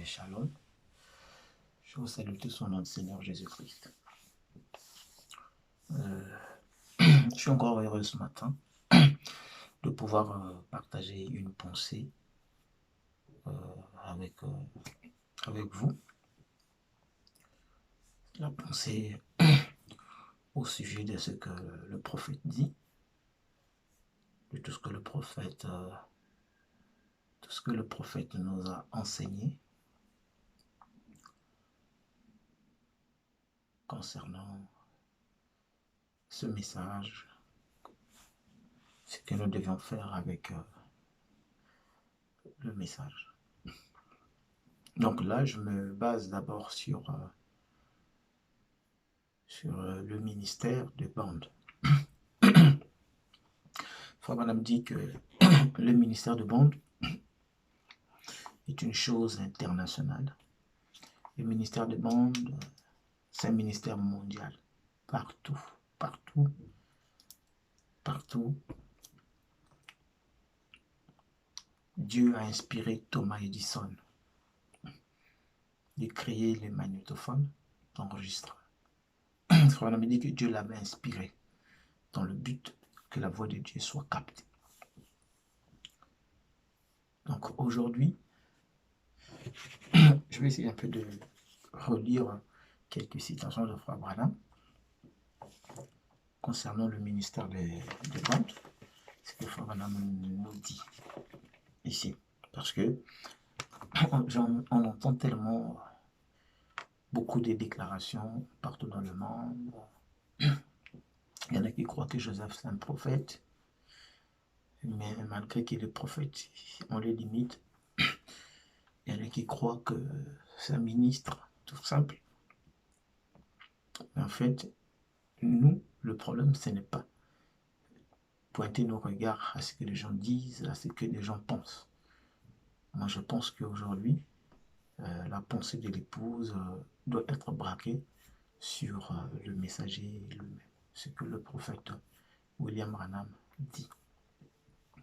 Shalom, je vous salue tous au nom du Seigneur Jésus-Christ. Je suis encore heureux ce matin de pouvoir partager une pensée euh, avec, avec vous. La pensée au sujet de ce que le prophète dit, de tout ce que le prophète nous a enseigné concernant ce message, ce que nous devions faire avec le message. Donc là, je me base d'abord sur le ministère de bande. Frère Madame dit que le ministère de bande est une chose internationale. Le ministère de bande, c'est un ministère mondial. Partout, partout, partout. Dieu a inspiré Thomas Edison de créer les magnétophones d'enregistrement. Frère Madame dit que Dieu l'avait inspiré dans le but que la voix de Dieu soit captée. Donc aujourd'hui, je vais essayer un peu de relire quelques citations de Frère Branham concernant le ministère des bandes, ce que Frère Branham nous dit ici. Parce que on entend tellement beaucoup de déclarations partout dans le monde. Il y en a qui croient que Joseph c'est un prophète, mais malgré qu'il est prophète, on les limite. Il y en a qui croient que c'est un ministre, tout simple. Mais en fait, nous, le problème, ce n'est pas pointer nos regards à ce que les gens disent, à ce que les gens pensent. Moi, je pense qu'aujourd'hui, la pensée de l'épouse doit être braquée sur le messager lui-même, ce que le prophète William Branham dit.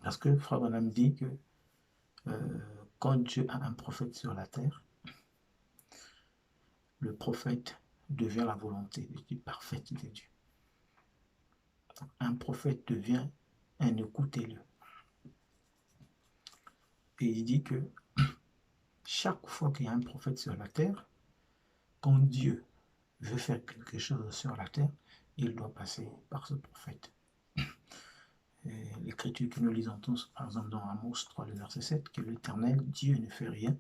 Parce que Frère Branham dit que quand Dieu a un prophète sur la terre, le prophète devient la volonté de Dieu, parfaite de Dieu. Un prophète devient un écoutez-le. Et il dit que chaque fois qu'il y a un prophète sur la terre, quand Dieu veut faire quelque chose sur la terre, il doit passer par ce prophète. L'écriture que nous lisons tous, par exemple dans Amos 3, le verset 7, que l'Éternel, Dieu ne fait rien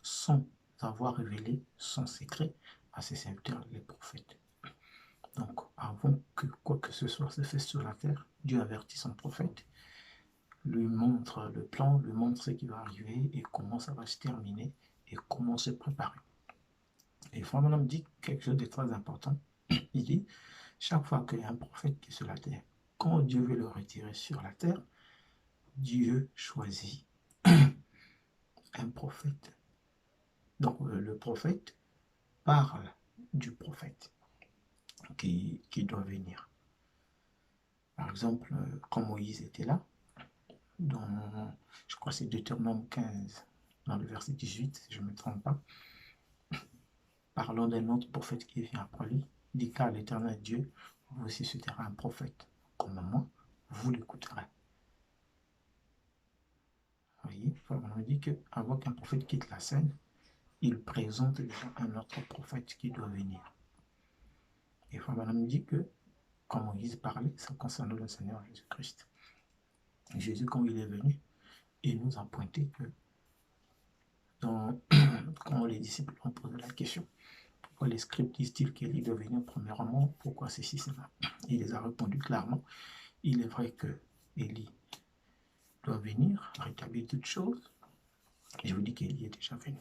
sans avoir révélé son secret à ses serviteurs, les prophètes. Donc, avant que quoi que ce soit se fasse sur la terre, Dieu avertit son prophète, lui montre le plan, lui montre ce qui va arriver et comment ça va se terminer et comment se préparer. Et Frère Branham dit quelque chose de très important. Il dit, chaque fois qu'il y a un prophète qui est sur la terre, quand Dieu veut le retirer sur la terre, Dieu choisit un prophète. Donc le prophète parle du prophète qui doit venir. Par exemple, quand Moïse était là, dans, je crois que c'est Deutéronome 15, dans le verset 18, si je ne me trompe pas, parlant d'un autre prophète qui vient après lui, dit car l'Éternel Dieu vous suscitera un prophète comme moi, vous l'écouterez. Vous voyez, on dit qu'avant qu'un prophète quitte la scène, il présente déjà un autre prophète qui doit venir. Et Frère Branham dit que, quand Moïse parlait, ça concerne le Seigneur Jésus-Christ. Jésus, quand il est venu, il nous a pointé que quand les disciples ont posé la question, pourquoi les scribes disent-ils qu'Élie doit venir premièrement, pourquoi ceci, cela? Il les a répondu clairement, il est vrai que Élie doit venir, rétablir toutes choses. Je vous dis qu'Élie est déjà venu.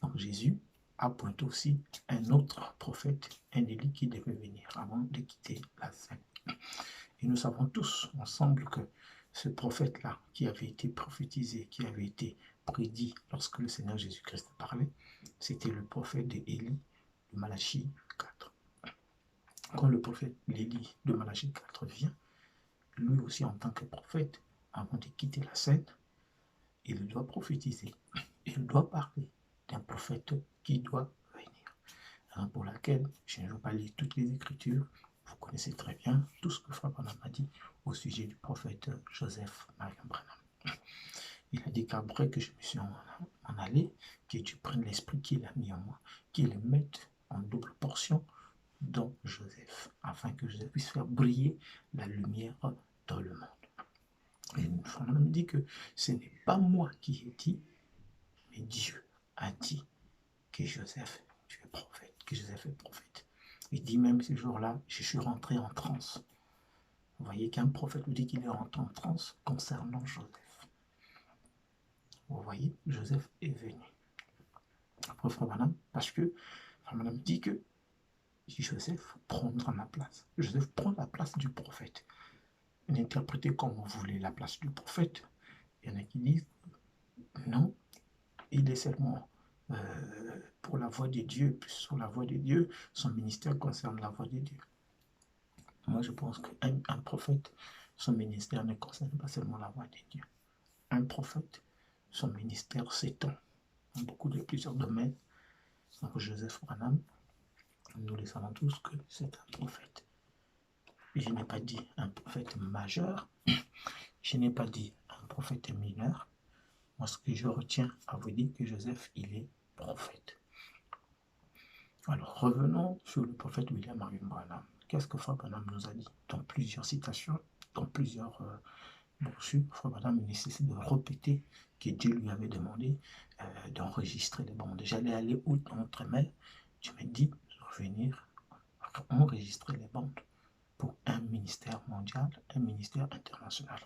Donc Jésus a pointé aussi un autre prophète, un Élie qui devait venir avant de quitter la scène. Et nous savons tous ensemble que ce prophète-là, qui avait été prophétisé, qui avait été prédit lorsque le Seigneur Jésus-Christ parlait, c'était le prophète d'Élie de Malachie 4. Quand le prophète d'Élie de Malachie 4 vient, lui aussi en tant que prophète, avant de quitter la scène, il doit prophétiser, il doit parler d'un prophète qui doit venir. Hein, pour laquelle je ne veux pas lire toutes les Écritures. Vous connaissez très bien tout ce que Frère Branham a dit au sujet du prophète Joseph Marion Branham. Il a dit qu'après que je me suis en allé, que tu prennes l'esprit qu'il a mis en moi, qu'il le mette en double portion dans Joseph, afin que Joseph puisse faire briller la lumière dans le monde. Et Frère Branham dit que ce n'est pas moi qui ai dit, mais Dieu a dit que Joseph, tu es prophète, que Joseph est prophète. Il dit même ce jour-là, je suis rentré en transe. Vous voyez qu'un prophète nous dit qu'il est rentré en transe concernant Joseph. Vous voyez, Joseph est venu. Après Frère Branham, parce que Frère Branham dit que Joseph prendra ma place. Joseph prend la place du prophète. Interprétez comme vous voulez la place du prophète. Il y en a qui disent non, il est seulement pour la voix de Dieu, puis sur la voix de Dieu, son ministère concerne la voix de Dieu. Moi, je pense qu'un prophète, son ministère ne concerne pas seulement la voix de Dieu. Un prophète, son ministère s'étend dans plusieurs domaines. Donc, Joseph Branham, nous le savons tous que c'est un prophète. Je n'ai pas dit un prophète majeur, je n'ai pas dit un prophète mineur. Moi, ce que je retiens à vous dire, que Joseph, il est prophète. Alors, revenons sur le prophète William Marion Branham. Qu'est-ce que Frère Branham nous a dit dans plusieurs citations, dans plusieurs brochures? Frère Branham nécessite de répéter que Dieu lui avait demandé d'enregistrer les bandes. J'allais aller outre-mer, tu m'as dit de revenir enregistrer les bandes pour un ministère mondial, un ministère international.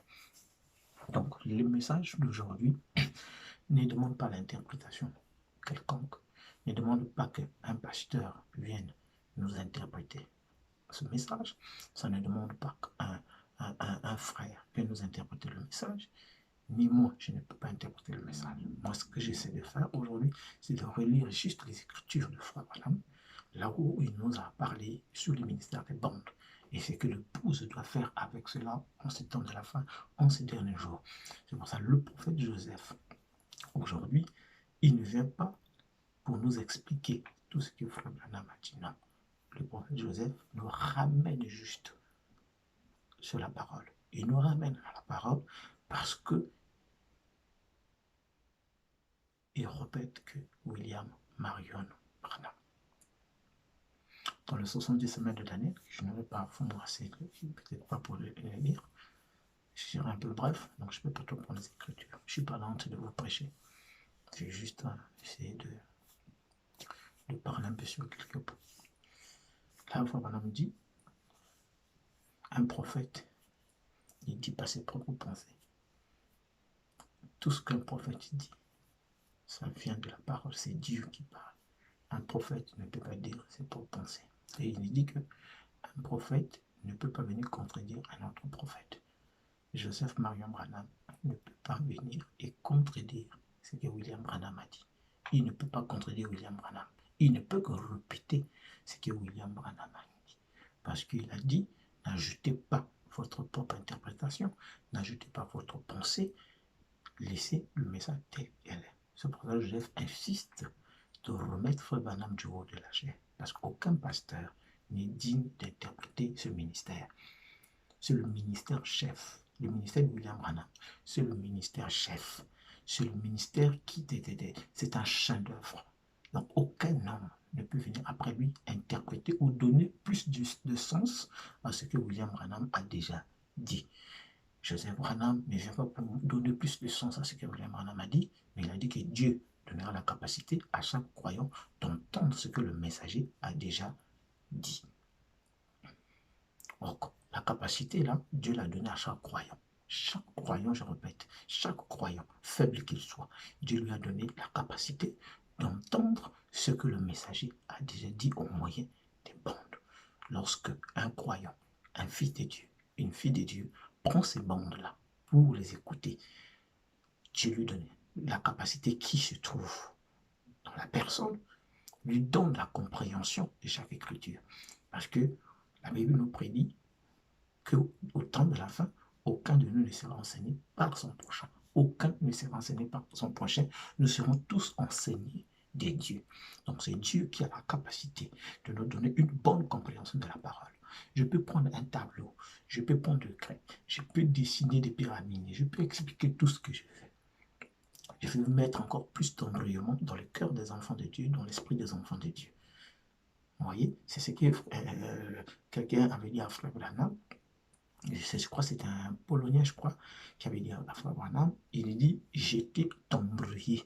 Donc, le message d'aujourd'hui ne demande pas l'interprétation quelconque, ne demande pas qu'un pasteur vienne nous interpréter ce message. Ça ne demande pas qu'un frère vienne nous interpréter le message. Ni moi, je ne peux pas interpréter le message. Moi, ce que j'essaie de faire aujourd'hui, c'est de relire juste les Écritures de Frère Branham, là où il nous a parlé sur le ministère des bandes. Et c'est que l'épouse doit faire avec cela en ces temps de la fin, en ces derniers jours. C'est pour ça que le prophète Joseph, aujourd'hui, il ne vient pas pour nous expliquer tout ce que Frère Branham a dit. Non. Le prophète Joseph nous ramène juste sur la parole. Il nous ramène à la parole parce que il répète que William Marion Branham, dans le 70 semaines de l'année, je ne vais pas fondre assez, peut-être pas pour le lire, je serai un peu bref, donc je ne peux pas tout prendre les Écritures. Je ne suis pas là en train de vous prêcher. C'est juste essayer de parler un peu sur quelques points. Là, Frère Branham dit, un prophète, il ne dit pas ses propres pensées. Tout ce qu'un prophète dit, ça vient de la parole, c'est Dieu qui parle. Un prophète ne peut pas dire ses propres pensées. Et il dit qu'un prophète ne peut pas venir contredire un autre prophète. Joseph Marion Branham ne peut pas venir et contredire ce que William Branham a dit. Il ne peut pas contredire William Branham. Il ne peut que répéter ce que William Branham a dit. Parce qu'il a dit, n'ajoutez pas votre propre interprétation, n'ajoutez pas votre pensée, laissez le message tel qu'elle est. C'est pour ça que Joseph insiste de remettre Frère Branham du haut de la chair. Parce qu'aucun pasteur n'est digne d'interpréter ce ministère. C'est le ministère chef. Le ministère de William Branham, c'est le ministère chef. C'est le ministère qui c'est un chef-d'œuvre. Donc aucun homme ne peut venir après lui interpréter ou donner plus de sens à ce que William Branham a déjà dit. Joseph Branham ne vient pas pour donner plus de sens à ce que William Branham a dit, mais il a dit que Dieu donnera la capacité à chaque croyant d'entendre ce que le messager a déjà dit. Donc, la capacité, là, Dieu l'a donnée à chaque croyant. Chaque croyant, je répète, chaque croyant, faible qu'il soit, Dieu lui a donné la capacité d'entendre ce que le messager a déjà dit au moyen des bandes. Lorsque un croyant, un fils de Dieu, une fille de Dieu, prend ces bandes-là pour les écouter, Dieu lui donne la capacité qui se trouve dans la personne, lui donne la compréhension de chaque écriture. Parce que la Bible nous prédit qu'au temps de la fin, aucun de nous ne sera enseigné par son prochain. aucun ne sera enseigné par son prochain. Nous serons tous enseignés des dieux. Donc c'est Dieu qui a la capacité de nous donner une bonne compréhension de la parole. Je peux prendre un tableau, je peux prendre le craie, je peux dessiner des pyramides, je peux expliquer tout ce que je fais. Je veux mettre encore plus d'embrayement dans le cœur des enfants de Dieu, dans l'esprit des enfants de Dieu. Vous voyez, c'est ce que quelqu'un avait dit à Frère Branham. Je crois que c'était un Polonais, je crois, qui avait dit à Frère Branham, il dit « j'étais embrouillé ».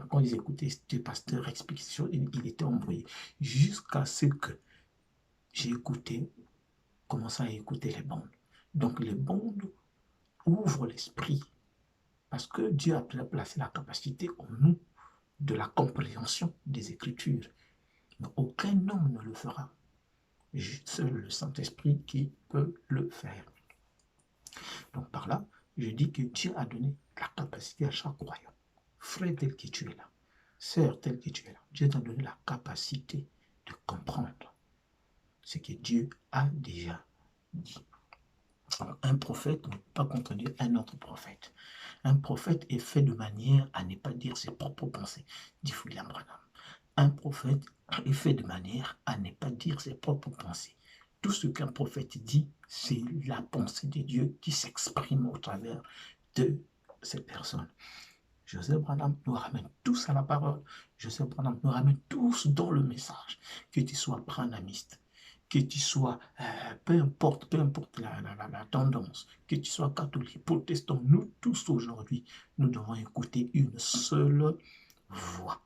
Quand ils écoutaient ce pasteur expliquer ces choses, il était embrouillé. Jusqu'à ce que j'ai écouté, commencé à écouter les bandes. Donc les bandes ouvrent l'esprit parce que Dieu a placé la capacité en nous de la compréhension des Écritures. Mais aucun homme ne le fera. Seul le Saint-Esprit qui peut le faire. Donc par là, je dis que Dieu a donné la capacité à chaque croyant. Frère tel que tu es là, sœur tel que tu es là, Dieu t'a donné la capacité de comprendre ce que Dieu a déjà dit. Alors, un prophète ne peut pas contredire un autre prophète. Un prophète est fait de manière à ne pas dire ses propres pensées, dit William Branham. Un prophète est fait de manière à ne pas dire ses propres pensées. Tout ce qu'un prophète dit, c'est la pensée de Dieu qui s'exprime au travers de cette personne. Joseph Branham nous ramène tous à la parole. Joseph Branham nous ramène tous dans le message. Que tu sois branhamiste, que tu sois, peu importe la tendance, que tu sois catholique, protestant, nous tous aujourd'hui, nous devons écouter une seule voix.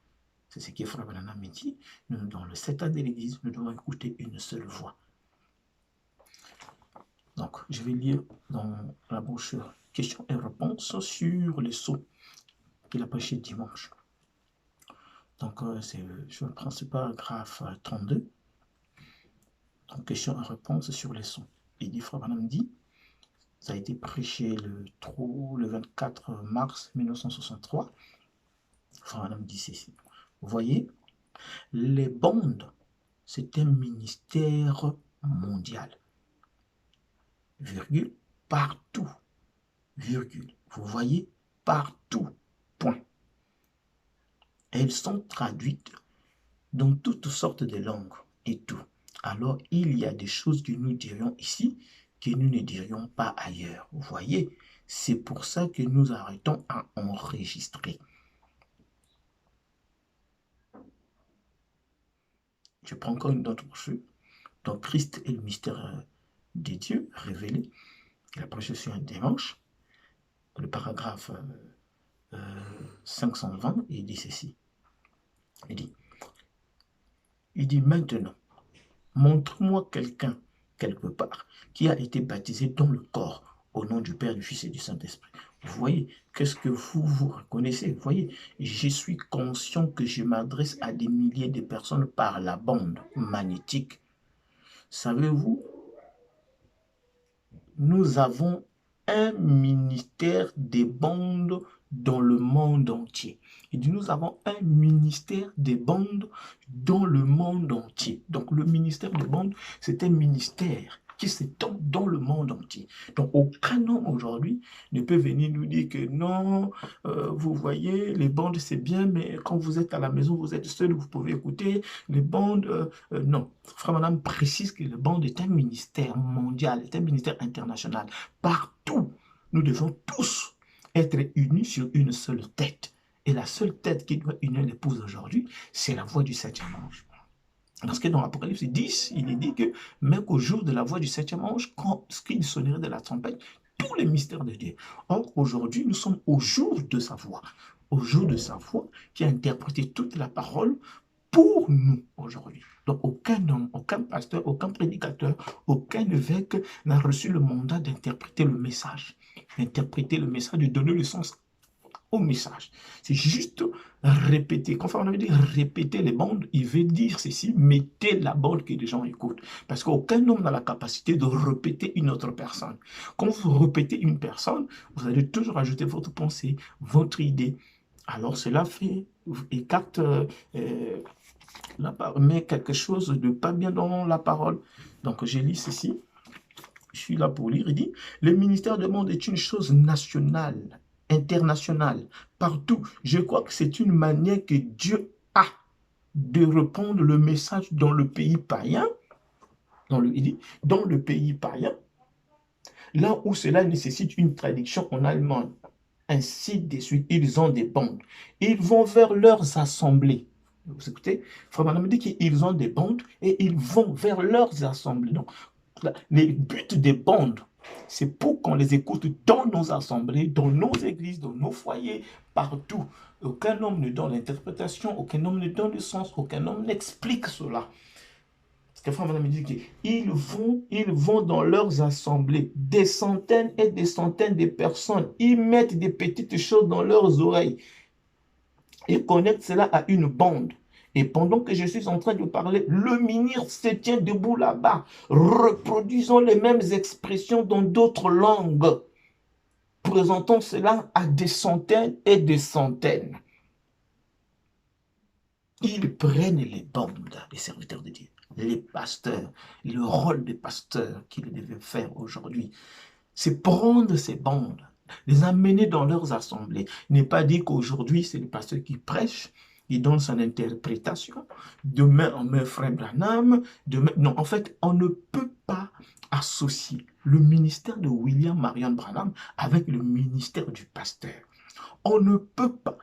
C'est ce que Frère Branham dit. Nous, dans le 7 ans de l'Église, nous devons écouter une seule voix. Donc, je vais lire dans la brochure questions et réponses sur les sceaux qu'il a prêché dimanche. Donc, je prends ce paragraphe 32. Donc, questions et réponses sur les sceaux. Il dit, Frère Branham dit, ça a été prêché le 24 mars 1963. Frère Branham dit ceci. Vous voyez, les bandes, c'est un ministère mondial. Virgule, partout. Virgule. Vous voyez, partout. Point. Elles sont traduites dans toutes sortes de langues et tout. Alors, il y a des choses que nous dirions ici que nous ne dirions pas ailleurs. Vous voyez, c'est pour ça que nous arrêtons à enregistrer. Je prends encore une autre brochure. Donc, Christ est le mystère de Dieu révélé. Il a prêché sur un dimanche. Le paragraphe 520, il dit ceci. Il dit maintenant, montre-moi quelqu'un, quelque part, qui a été baptisé dans le corps, au nom du Père, du Fils et du Saint-Esprit. Vous voyez, qu'est-ce que vous reconnaissez? Vous voyez, je suis conscient que je m'adresse à des milliers de personnes par la bande magnétique. Savez-vous, nous avons un ministère des bandes dans le monde entier. Il dit, nous avons un ministère des bandes dans le monde entier. Donc, le ministère des bandes, c'est un ministère qui s'étend dans le monde entier. Donc, aucun homme aujourd'hui ne peut venir nous dire que non, vous voyez, les bandes, c'est bien, mais quand vous êtes à la maison, vous êtes seul, vous pouvez écouter les bandes. Non, Frère Madame précise que les bandes est un ministère mondial, est un ministère international. Partout, nous devons tous être unis sur une seule tête. Et la seule tête qui doit unir l'épouse aujourd'hui, c'est la voix du septième ange. Parce que dans l'Apocalypse 10, il est dit que même qu'au jour de la voix du septième ange, quand il sonnerait de la trompette, tous les mystères de Dieu. Or, aujourd'hui, nous sommes au jour de sa voix. Au jour de sa voix qui a interprété toute la parole pour nous aujourd'hui. Donc, aucun homme, aucun pasteur, aucun prédicateur, aucun évêque n'a reçu le mandat d'interpréter le message. D'interpréter le message, de donner le sens au message. C'est juste répéter. Quand on veut dire répéter les bandes, il veut dire ceci, mettez la bande que les gens écoutent. Parce qu'aucun homme n'a la capacité de répéter une autre personne. Quand vous répétez une personne, vous allez toujours ajouter votre pensée, votre idée. Alors cela fait, écarte, met quelque chose de pas bien dans la parole. Donc je lis ceci. Je suis là pour lire. Il dit, le ministère de monde est une chose nationale internationales, partout. Je crois que c'est une manière que Dieu a de répondre le message dans le pays païen, il dit, dans le pays païen, là où cela nécessite une traduction en allemand. Ainsi de suite, ils ont des bandes. Ils vont vers leurs assemblées. Vous écoutez, Frère Branham dit qu'ils ont des bandes et ils vont vers leurs assemblées. Donc, le but des bandes, c'est pour qu'on les écoute dans nos assemblées, dans nos églises, dans nos foyers, partout. Aucun homme ne donne l'interprétation, aucun homme ne donne le sens, aucun homme n'explique cela. Parce que Frère Branham dit qu'ils vont dans leurs assemblées, des centaines et des centaines de personnes. Ils mettent des petites choses dans leurs oreilles et connectent cela à une bande. Et pendant que je suis en train de parler, le ministre se tient debout là-bas, reproduisant les mêmes expressions dans d'autres langues, présentant cela à des centaines et des centaines. Ils prennent les bandes, les serviteurs de Dieu, les pasteurs, le rôle des pasteurs qu'ils devaient faire aujourd'hui. C'est prendre ces bandes, les amener dans leurs assemblées. N'est pas dit qu'aujourd'hui, c'est le pasteur qui prêche, il donne son interprétation. Demain, on met Frère Branham. Demain... Non, en fait, on ne peut pas associer le ministère de William Marion Branham avec le ministère du pasteur. On ne peut pas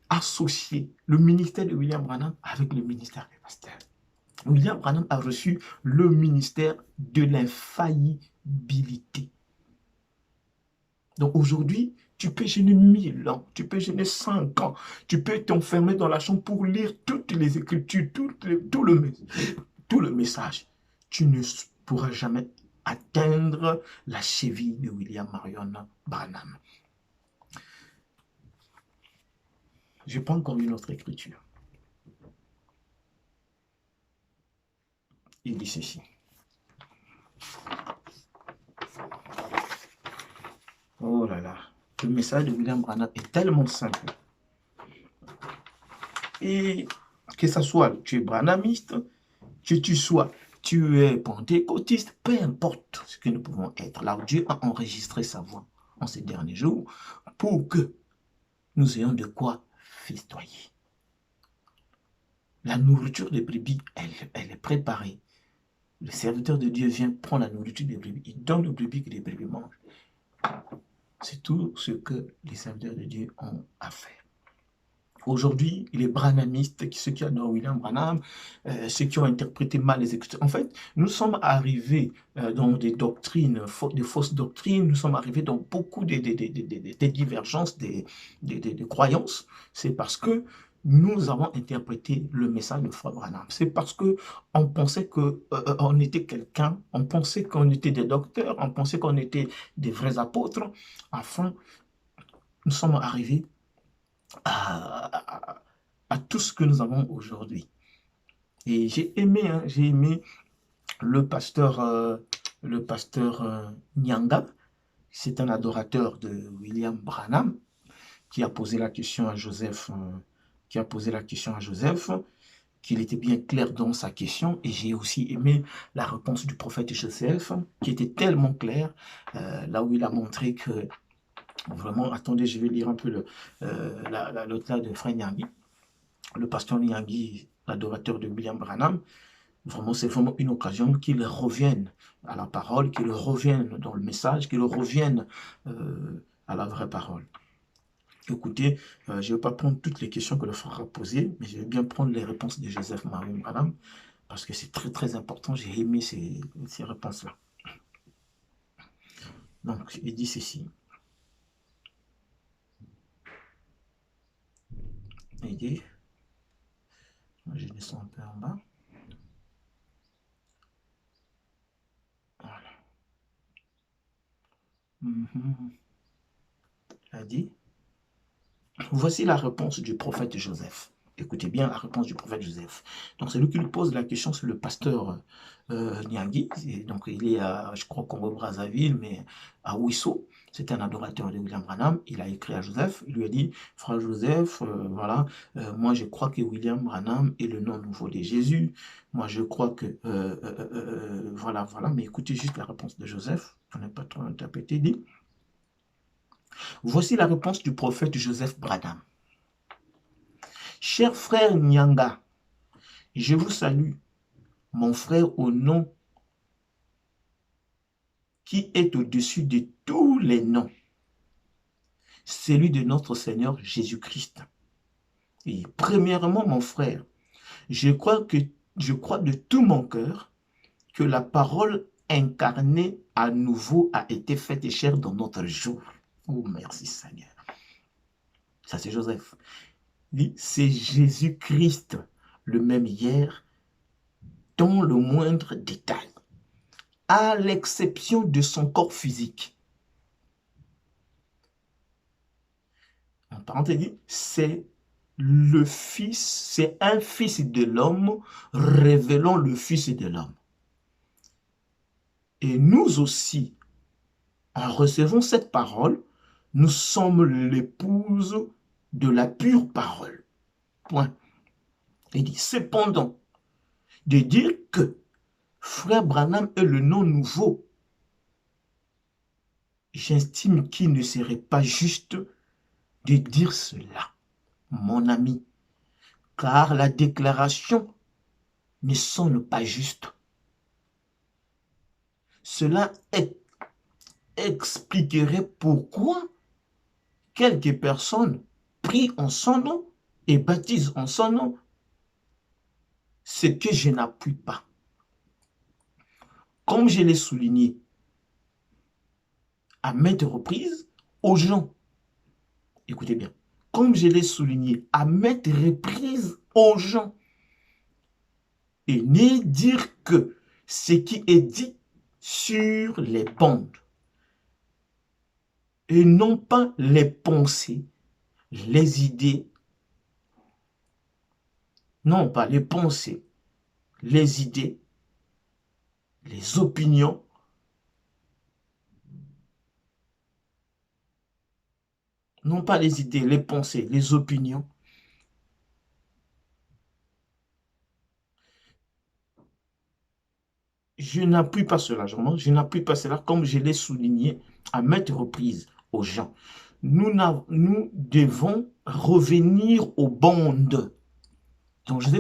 associer le ministère de William Branham avec le ministère du pasteur. William Branham a reçu le ministère de l'infaillibilité. Donc aujourd'hui, tu peux gêner 1000 ans, tu peux gêner 5 ans, tu peux t'enfermer dans la chambre pour lire toutes les Écritures, tout le message. Tu ne pourras jamais atteindre la cheville de William Marion Branham. Je prends encore une autre écriture. Il dit ceci. Oh là là, le message de William Branham est tellement simple. Et que ce soit tu es branhamiste, que tu es pentecôtiste, peu importe ce que nous pouvons être. Là, Dieu a enregistré sa voix en ces derniers jours pour que nous ayons de quoi festoyer. La nourriture des brebis, elle est préparée. Le serviteur de Dieu vient prendre la nourriture des brebis, il donne aux brebis que les brebis mangent. C'est tout ce que les serviteurs de Dieu ont à faire. Aujourd'hui, les branhamistes, ceux qui adorent William Branham, ceux qui ont interprété mal les Écritures, en fait, nous sommes arrivés dans des doctrines, des fausses doctrines, nous sommes arrivés dans beaucoup de divergences, des croyances. C'est parce que nous avons interprété le message de Frère Branham. C'est parce qu'on pensait qu'on était quelqu'un, on pensait qu'on était des docteurs, on pensait qu'on était des vrais apôtres. Enfin, nous sommes arrivés à tout ce que nous avons aujourd'hui. Et j'ai aimé le pasteur Nyanga. C'est un adorateur de William Branham qui a posé la question à Joseph, qu'il était bien clair dans sa question. Et j'ai aussi aimé la réponse du prophète Joseph, qui était tellement claire, là où il a montré que vraiment, attendez, je vais lire un peu l'autre là de Frère Nyangui. Le pasteur Nyangui, l'adorateur de William Branham, vraiment, c'est vraiment une occasion qu'il revienne à la parole, qu'il revienne dans le message, qu'il revienne à la vraie parole. Écoutez, je ne vais pas prendre toutes les questions que le frère a posées, mais je vais bien prendre les réponses de Joseph Marion Branham, parce que c'est très très important, j'ai aimé ces réponses-là. Donc, il dit ceci. Il dit, je descends un peu en bas. Voilà. Il a dit, voici la réponse du prophète Joseph. Écoutez bien la réponse du prophète Joseph. Donc, celui qui lui pose la question, c'est le pasteur Nyangui. Donc, il est à, je crois, Congo-Brazzaville, mais à Ouisso. C'est un adorateur de William Branham. Il a écrit à Joseph. Il lui a dit, frère Joseph, voilà, moi je crois que William Branham est le nom nouveau de Jésus. Moi je crois que, voilà. Mais écoutez juste la réponse de Joseph. Je n'ai pas trop interprété. Il dit, Voici la réponse du prophète Joseph Branham. Cher frère Nyanga, je vous salue, mon frère, au nom qui est au-dessus de tous les noms, celui de notre Seigneur Jésus-Christ. Et premièrement, mon frère, je crois de tout mon cœur que la parole incarnée à nouveau a été faite chère dans notre jour. Oh, merci Seigneur. Ça, c'est Joseph. C'est Jésus-Christ, le même hier, dans le moindre détail, à l'exception de son corps physique. En parenthèse, c'est le Fils, c'est un Fils de l'homme révélant le Fils de l'homme. Et nous aussi, en recevant cette parole, nous sommes l'épouse de la pure parole. Point. Il dit, cependant, de dire que Frère Branham est le nom nouveau, j'estime qu'il ne serait pas juste de dire cela, mon ami, car la déclaration ne sonne pas juste. Cela expliquerait pourquoi quelques personnes prient en son nom et baptisent en son nom, ce que je n'appuie pas. Comme je l'ai souligné à maintes reprises aux gens, écoutez bien, comme je l'ai souligné à maintes reprises aux gens, et ne dire que ce qui est dit sur les bandes, et non pas les pensées, les idées, non pas les pensées, les idées, les opinions, non pas les idées, les pensées, les opinions. Je n'appuie pas cela, je n'appuie pas cela comme je l'ai souligné à maintes reprises aux gens. Nous devons revenir aux bandes. Donc, je dis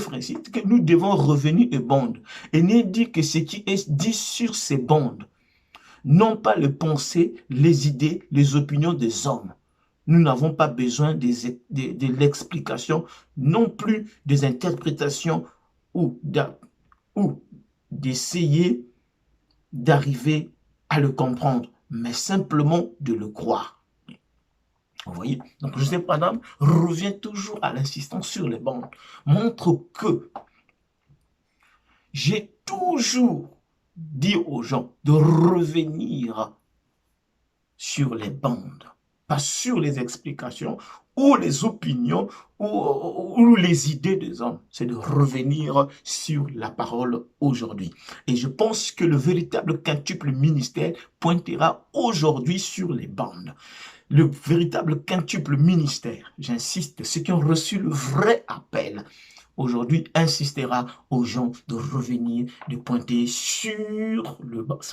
que nous devons revenir aux bandes et ne dire que ce qui est dit sur ces bandes, non pas les pensées, les idées, les opinions des hommes. Nous n'avons pas besoin de l'explication, non plus des interprétations ou d'essayer d'arriver à le comprendre, mais simplement de le croire. Vous voyez? Donc, Joseph Branham revient toujours à l'insistance sur les bandes, montre que j'ai toujours dit aux gens de revenir sur les bandes, pas sur les explications ou les opinions ou les idées des hommes. C'est de revenir sur la parole aujourd'hui. Et je pense que le véritable quintuple ministère pointera aujourd'hui sur les bandes. Le véritable quintuple ministère, j'insiste, ceux qui ont reçu le vrai appel, aujourd'hui insistera aux gens de revenir, de pointer sur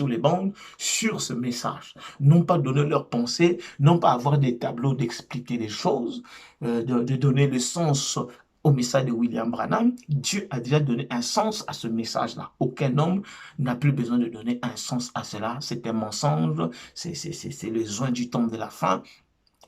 les bandes, sur ce message. Non pas donner leur pensée, non pas avoir des tableaux d'expliquer les choses, de donner le sens au message de William Branham. Dieu a déjà donné un sens à ce message-là. Aucun homme n'a plus besoin de donner un sens à cela. C'est un mensonge, c'est le joint du temps de la fin.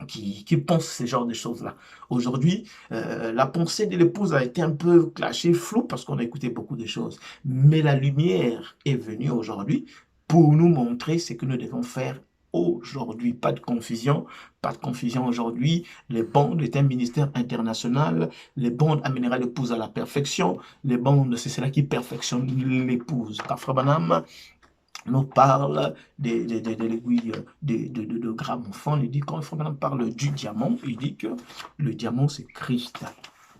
Qui pense ce genre de choses-là. Aujourd'hui, la pensée de l'épouse a été un peu clashée, floue, parce qu'on a écouté beaucoup de choses. Mais la lumière est venue aujourd'hui pour nous montrer ce que nous devons faire aujourd'hui. Pas de confusion aujourd'hui. Les bandes est un ministère international. Les bandes amènera l'épouse à la perfection. Les bandes, c'est cela qui perfectionne l'épouse. Par Frère Branham nous parle de l'aiguille de gramophone. Il dit, quand Frère parle du diamant, il dit que le diamant c'est Christ.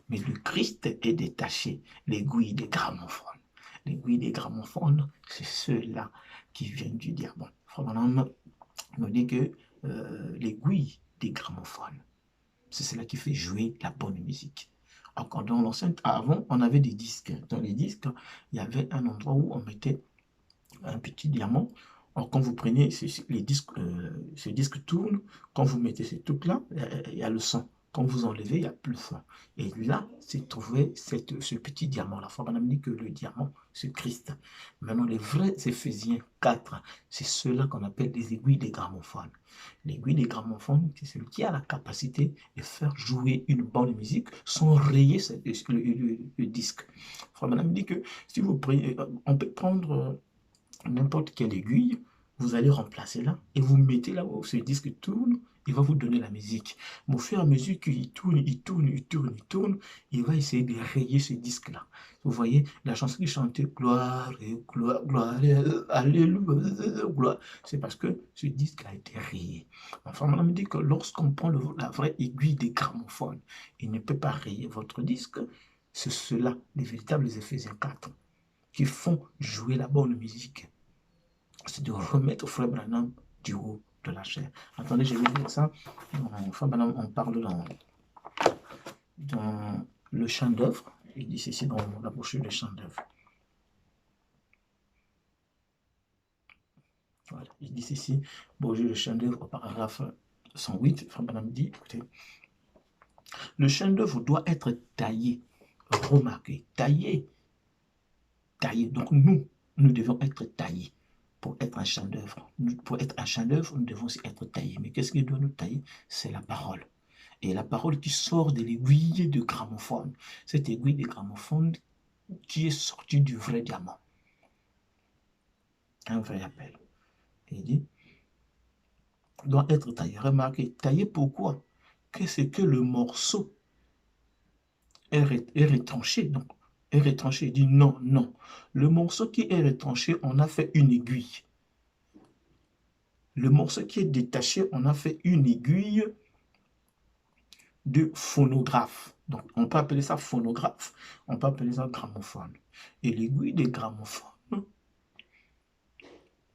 Mais le Christ est détaché, l'aiguille des gramophones. L'aiguille des gramophones, c'est ceux-là qui viennent du diamant. Frère nous dit que l'aiguille des gramophones, c'est cela qui fait jouer la bonne musique. Encore dans l'enceinte, avant, on avait des disques. Dans les disques, il y avait un endroit où on mettait un petit diamant, Alors, quand vous prenez les disques, ce disque tourne, quand vous mettez ces trucs-là, il y a le son. Quand vous enlevez, il n'y a plus de son. Et là, c'est trouvé ce petit diamant-là. Frère Branham dit que le diamant, c'est Christ. Maintenant, les vrais Éphésiens 4, c'est ceux-là qu'on appelle les aiguilles des gramophones. L'aiguille des gramophones, c'est celui qui a la capacité de faire jouer une bonne musique sans rayer le disque. Frère Branham dit que si vous prenez, on peut prendre n'importe quelle aiguille, vous allez remplacer là et vous mettez là où ce disque tourne, il va vous donner la musique. Mais au fur et à mesure qu'il tourne, il tourne, il tourne, il tourne, il va essayer de rayer ce disque-là. Vous voyez, la chanson qui chantait gloire et gloire, gloire, alléluia, gloire, c'est parce que ce disque a été rayé. Enfin, on me dit que lorsqu'on prend la vraie aiguille des gramophones, il ne peut pas rayer votre disque. C'est cela, les véritables Éphésiens 4, qui font jouer la bonne musique. C'est de remettre Frère Branham du haut de la chair. Attendez, je vais dire ça. Frère Branham, on parle dans le chant d'œuvre. Il dit ceci dans la brochure de chant d'œuvre. Voilà, il dit ceci, brochure de chant d'œuvre au paragraphe 108. Frère Branham dit, écoutez, le chant d'œuvre doit être taillé, remarqué, taillé. Donc nous devons être taillés pour être un chant d'œuvre. Pour être un chant d'œuvre, nous devons aussi être taillés. Mais qu'est-ce qui doit nous tailler? C'est la parole. Et la parole qui sort de l'aiguille de gramophone. Cette aiguille de gramophone qui est sortie du vrai diamant. Un vrai appel. Et il dit, doit être taillé. Remarquez, taillé pourquoi? Qu'est-ce que le morceau est retranché. Donc, est retranché. Il dit non, non. Le morceau qui est retranché, on a fait une aiguille. Le morceau qui est détaché, on a fait une aiguille de phonographe. Donc, on peut appeler ça phonographe, on peut appeler ça gramophone. Et l'aiguille de gramophone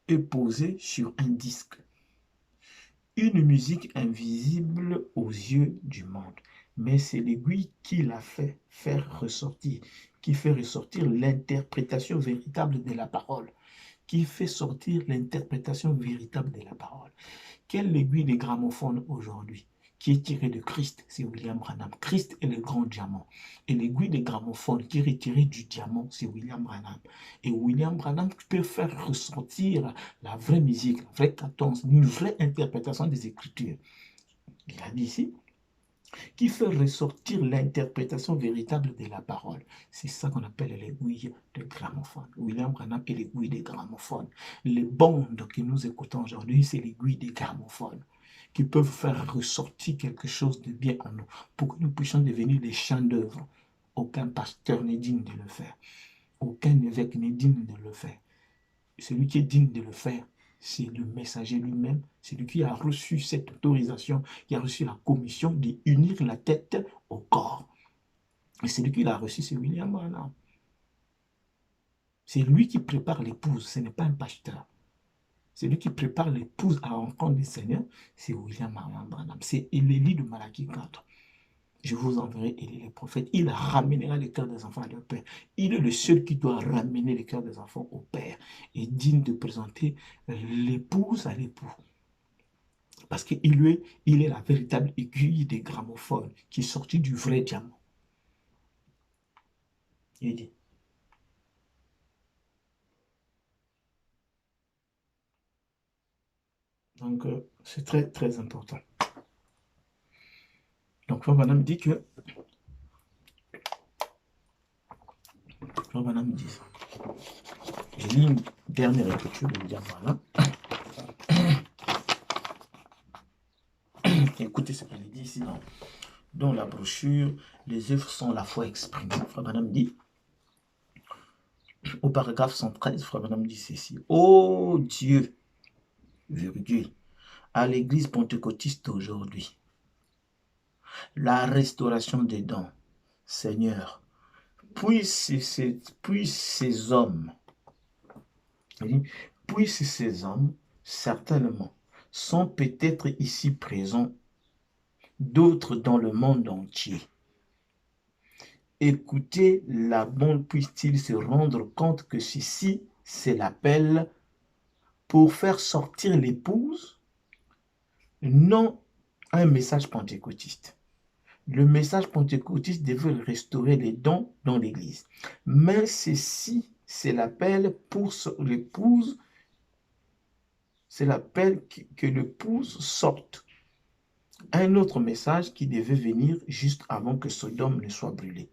est posée sur un disque. Une musique invisible aux yeux du monde. Mais c'est l'aiguille qui l'a fait faire ressortir, qui fait ressortir l'interprétation véritable de la parole, qui fait sortir l'interprétation véritable de la parole. Quelle aiguille de gramophone aujourd'hui qui est tirée de Christ? C'est William Branham. Christ est le grand diamant. Et l'aiguille de gramophone qui est retirée du diamant, c'est William Branham. Et William Branham peut faire ressortir la vraie musique, la vraie cadence, une vraie interprétation des Écritures. Il a dit ici, qui fait ressortir l'interprétation véritable de la parole. C'est ça qu'on appelle l'aiguille de gramophone. William Branham est l'aiguille de gramophone. Les bandes que nous écoutons aujourd'hui, c'est l'aiguille de gramophone qui peuvent faire ressortir quelque chose de bien en nous pour que nous puissions devenir des chants d'œuvre. Aucun pasteur n'est digne de le faire. Aucun évêque n'est digne de le faire. Celui qui est digne de le faire, c'est le messager lui-même, c'est lui qui a reçu cette autorisation, qui a reçu la commission d'unir la tête au corps. Et celui qui l'a reçu, c'est William Branham. C'est lui qui prépare l'épouse, ce n'est pas un pasteur. C'est lui qui prépare l'épouse à la rencontre du Seigneur, c'est William Branham. C'est Élie de Malachie 4. Je vous enverrai Élie le prophète. Il ramènera les cœurs des enfants à leur père. Il est le seul qui doit ramener les cœurs des enfants au père et digne de présenter l'épouse à l'époux. Parce qu'il est la véritable aiguille des gramophones qui est sortie du vrai diamant. Il dit. Donc, c'est très, très important. Donc, Madame dit que Madame dit ça. J'ai lu une dernière écriture de William Branham. Écoutez ce qu'elle dit ici dans la brochure. Les œuvres sont la foi exprimée. Frère Branham dit, au paragraphe 113, Frère Branham dit ceci. Ô Dieu, virgule, à l'église pentecôtiste aujourd'hui, la restauration des dons, Seigneur, puisse ces hommes, puisse ces hommes, certainement, sont peut-être ici présents, d'autres dans le monde entier. Écoutez, la bonne puisse-t-il se rendre compte que ceci, c'est l'appel pour faire sortir l'épouse, non un message pentecôtiste. Le message pentecôtiste devait restaurer les dons dans l'Église. Mais ceci, c'est l'appel pour l'épouse, c'est l'appel que l'épouse sorte. Un autre message qui devait venir juste avant que Sodome ne soit brûlé.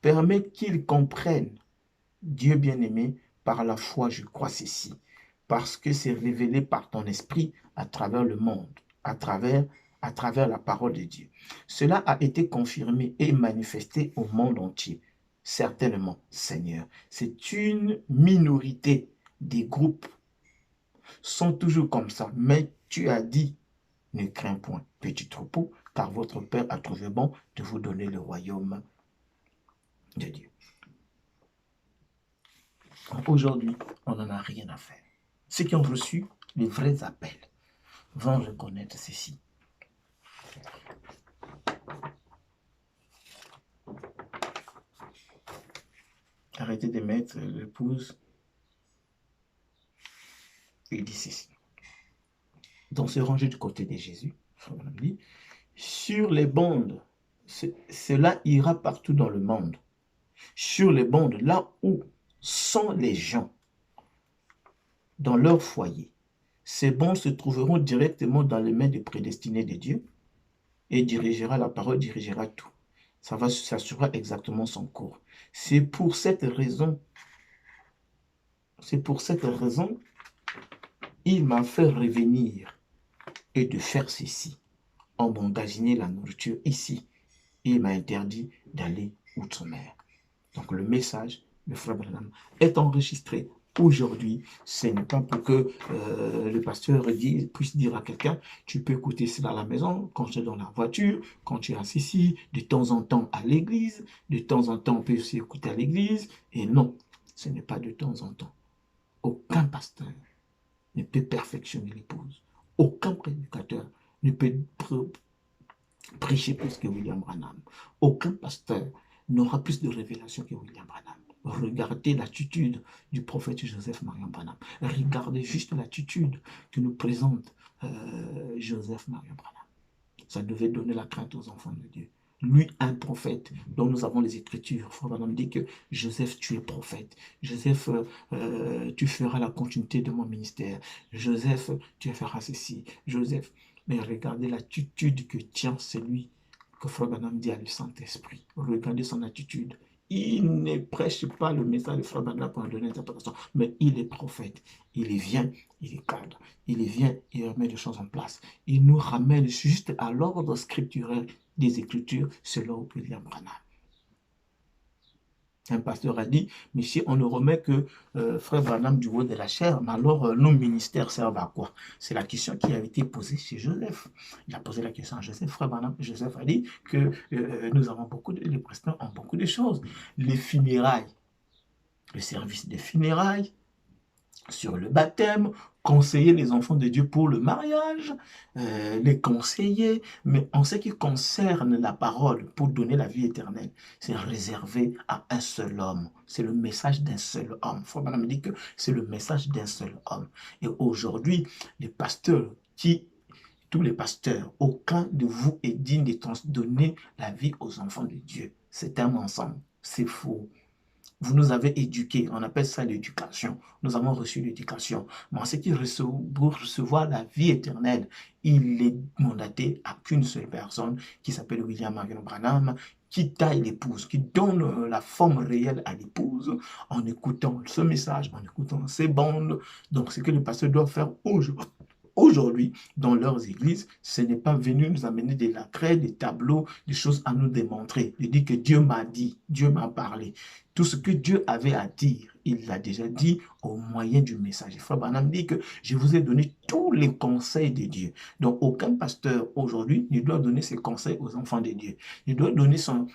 Permet qu'ils comprennent, Dieu bien-aimé, par la foi, je crois ceci, parce que c'est révélé par ton esprit à travers le monde, à travers la parole de Dieu. Cela a été confirmé et manifesté au monde entier. Certainement, Seigneur, c'est une minorité des groupes sont toujours comme ça, mais tu as dit, ne crains point, petit troupeau, car votre Père a trouvé bon de vous donner le royaume de Dieu. Aujourd'hui, on n'en a rien à faire. Ceux qui ont reçu les vrais appels vont reconnaître ceci. Arrêtez de mettre l'épouse. Il dit ceci. Donc, se ranger du côté de Jésus, sur les bandes, cela ira partout dans le monde. Sur les bandes, là où sont les gens, dans leur foyer, ces bandes se trouveront directement dans les mains des prédestinés de Dieu et dirigera la parole, dirigera tout. Ça suivra exactement son cours. C'est pour cette raison, il m'a fait revenir et de faire ceci. On m'a engagé la nourriture ici. Et il m'a interdit d'aller outre-mer. Donc le message, le frère Branham, est enregistré aujourd'hui. Ce n'est pas pour que le pasteur puisse dire à quelqu'un, tu peux écouter cela à la maison, quand tu es dans la voiture, quand tu es assis ici, de temps en temps à l'église, de temps en temps on peut aussi écouter à l'église. Et non, ce n'est pas de temps en temps. Aucun pasteur ne peut perfectionner l'épouse. Aucun prédicateur ne peut prêcher plus que William Branham. Aucun pasteur n'aura plus de révélation que William Branham. Regardez l'attitude du prophète Joseph Marion Branham. Regardez juste l'attitude que nous présente Joseph Marion Branham. Ça devait donner la crainte aux enfants de Dieu. Lui, un prophète, dont nous avons les Écritures. Frère Branham dit que Joseph, tu es prophète. Joseph, tu feras la continuité de mon ministère. Joseph, tu feras ceci. Joseph, mais regardez l'attitude que tient celui que Frère Branham dit à le Saint-Esprit. Regardez son attitude. Il ne prêche pas le message de Frère Branham pour en donner interprétation, mais il est prophète. Il vient, il est cadre. Il vient, il remet les choses en place. Il nous ramène juste à l'ordre scripturel des Écritures selon William Branham. Un pasteur a dit, mais si on ne remet que Frère Branham du haut de la chair, mais alors nos ministères servent à quoi? C'est la question qui a été posée chez Joseph. Il a posé la question à Joseph. Frère Branham, Joseph a dit que nous avons les pasteurs ont beaucoup de choses. Les funérailles, le service des funérailles, sur le baptême, conseiller les enfants de Dieu pour le mariage, les conseiller, mais en ce qui concerne la parole pour donner la vie éternelle, c'est réservé à un seul homme. C'est le message d'un seul homme. Frère Branham me dit que c'est le message d'un seul homme. Et aujourd'hui, les pasteurs tous les pasteurs, aucun de vous est digne de donner la vie aux enfants de Dieu. C'est un mensonge, c'est faux. Vous nous avez éduqués, on appelle ça l'éducation. Nous avons reçu l'éducation. Mais en ce qui pour recevoir la vie éternelle, il est mandaté à qu'une seule personne qui s'appelle William Marion Branham, qui taille l'épouse, qui donne la forme réelle à l'épouse en écoutant ce message, en écoutant ces bandes. Donc, ce que le pasteur doit faire aujourd'hui, dans leurs églises, ce n'est pas venu nous amener des lacrets, des tableaux, des choses à nous démontrer. Il dit que Dieu m'a dit, Dieu m'a parlé. Tout ce que Dieu avait à dire, il l'a déjà dit au moyen du message. Frère Branham dit que je vous ai donné tous les conseils de Dieu. Donc, aucun pasteur aujourd'hui ne doit donner ses conseils aux enfants de Dieu. Il doit donner son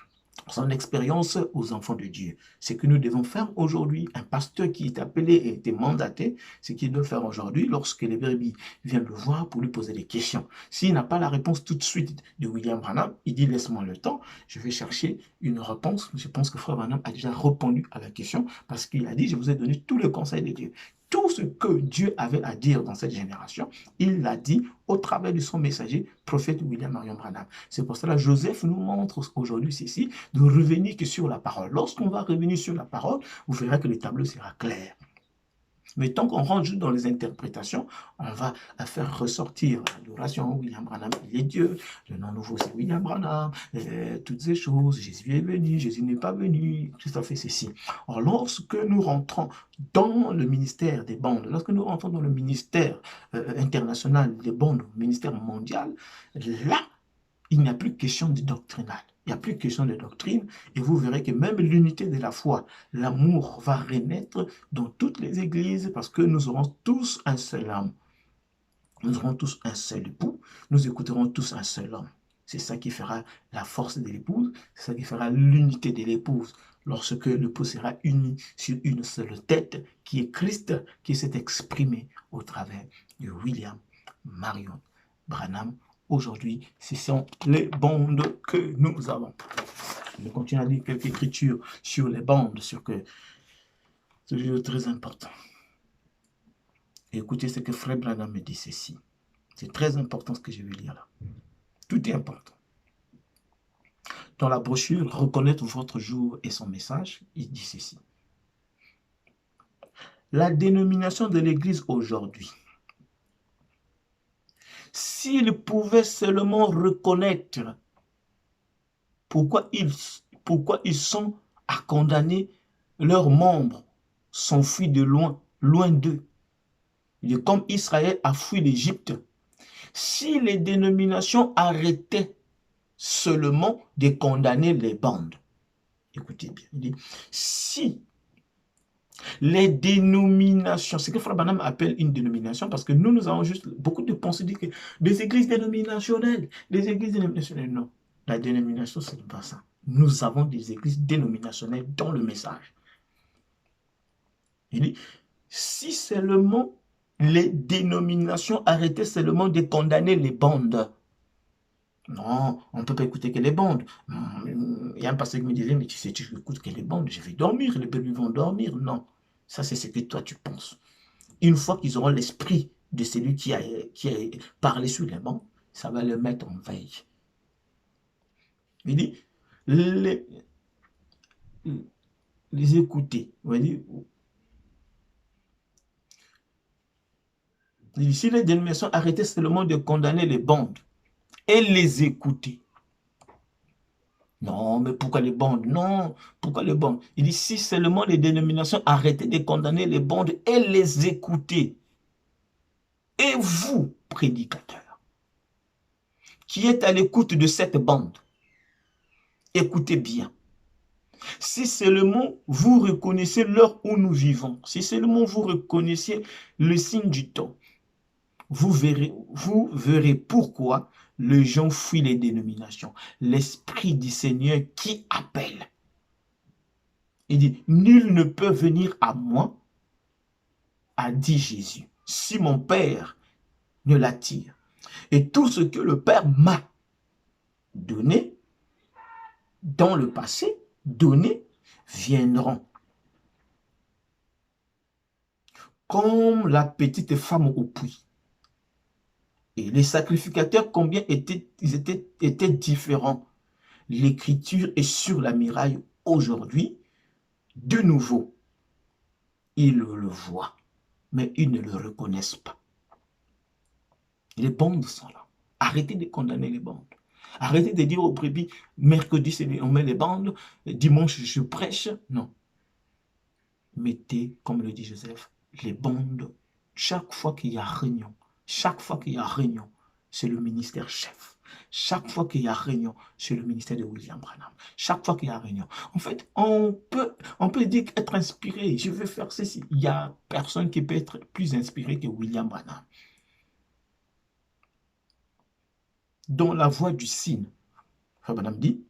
expérience aux enfants de Dieu. Ce que nous devons faire aujourd'hui, un pasteur qui est appelé et été mandaté, ce qu'il doit faire aujourd'hui lorsque les brebis viennent le voir pour lui poser des questions. S'il n'a pas la réponse tout de suite de William Branham, il dit laisse-moi le temps, je vais chercher une réponse. Je pense que Frère Branham a déjà répondu à la question parce qu'il a dit je vous ai donné tous les conseils de Dieu. tout ce que Dieu avait à dire dans cette génération, il l'a dit au travers de son messager, prophète William Marion Branham. C'est pour cela que Joseph nous montre aujourd'hui ceci, de revenir que sur la parole. Lorsqu'on va revenir sur la parole, vous verrez que le tableau sera clair. Mais tant qu'on rentre juste dans les interprétations, on va faire ressortir l'adoration. William Branham, il est Dieu. Le nom nouveau, c'est William Branham. Toutes ces choses. Jésus est venu, Jésus n'est pas venu. Tout à fait ceci. Alors, lorsque nous rentrons dans le ministère des bandes, lorsque nous rentrons dans le ministère international des bandes, le ministère mondial, là, il n'y a plus question de doctrinal. Il n'y a plus question de doctrine et vous verrez que même l'unité de la foi, l'amour va renaître dans toutes les églises parce que nous aurons tous un seul âme. Nous aurons tous un seul époux, nous écouterons tous un seul homme. C'est ça qui fera la force de l'épouse, c'est ça qui fera l'unité de l'épouse. Lorsque l'époux sera uni sur une seule tête qui est Christ, qui s'est exprimé au travers de William Marion Branham. Aujourd'hui, ce sont les bandes que nous avons. Je continue à lire quelques écritures sur les bandes, sur que c'est très important. Écoutez ce que Frère Branham me dit ceci. C'est très important ce que je vais lire là. Tout est important. Dans la brochure, reconnaître votre jour et son message, il dit ceci. La dénomination de l'Église aujourd'hui, s'ils pouvaient seulement reconnaître pourquoi ils sont à condamner leurs membres, s'enfuient de loin d'eux. Comme Israël a fui l'Égypte, si les dénominations arrêtaient seulement de condamner les bandes, écoutez bien, il dit, si les dénominations, c'est ce que Frère Branham appelle une dénomination, parce que nous avons juste beaucoup de pensées dire que des églises dénominationnelles, non. La dénomination, ce n'est pas ça. Nous avons des églises dénominationnelles dans le message. Il dit, si seulement les dénominations arrêtaient seulement de condamner les bandes. Non, on ne peut pas écouter que les bandes. Il y a un pasteur qui me disait, mais tu sais, tu écoutes que les bandes, je vais dormir, les bébés vont dormir. Non, ça c'est ce que toi tu penses. Une fois qu'ils auront l'esprit de celui qui a parlé sur les bandes, ça va le mettre en veille. Il dit, les écouter. Il dit, si les dénominations arrêtaient seulement de condamner les bandes et les écouter. Non, mais pourquoi les bandes? Non, pourquoi les bandes? Il dit, si seulement les dénominations arrêtaient de condamner les bandes et les écouter. Et vous, prédicateurs, qui êtes à l'écoute de cette bande, écoutez bien. Si seulement vous reconnaissez l'heure où nous vivons, si seulement vous reconnaissez le signe du temps, vous verrez pourquoi les gens fuient les dénominations. L'Esprit du Seigneur qui appelle. Il dit, nul ne peut venir à moi, a dit Jésus, si mon Père ne l'attire. Et tout ce que le Père m'a donné, dans le passé, donné, viendront. Comme la petite femme au puits. Et les sacrificateurs, combien étaient différents. L'écriture est sur la muraille aujourd'hui. De nouveau, ils le voient, mais ils ne le reconnaissent pas. Les bandes sont là. Arrêtez de condamner les bandes. Arrêtez de dire aux brebis, mercredi, on met les bandes, dimanche, je prêche. Non. Mettez, comme le dit Joseph, les bandes. Chaque fois qu'il y a réunion, c'est le ministère chef. Chaque fois qu'il y a réunion, c'est le ministère de William Branham. Chaque fois qu'il y a réunion. En fait, on peut dire être inspiré. Je vais faire ceci. Il n'y a personne qui peut être plus inspiré que William Branham. Dans la voie du signe, Frère Branham dit,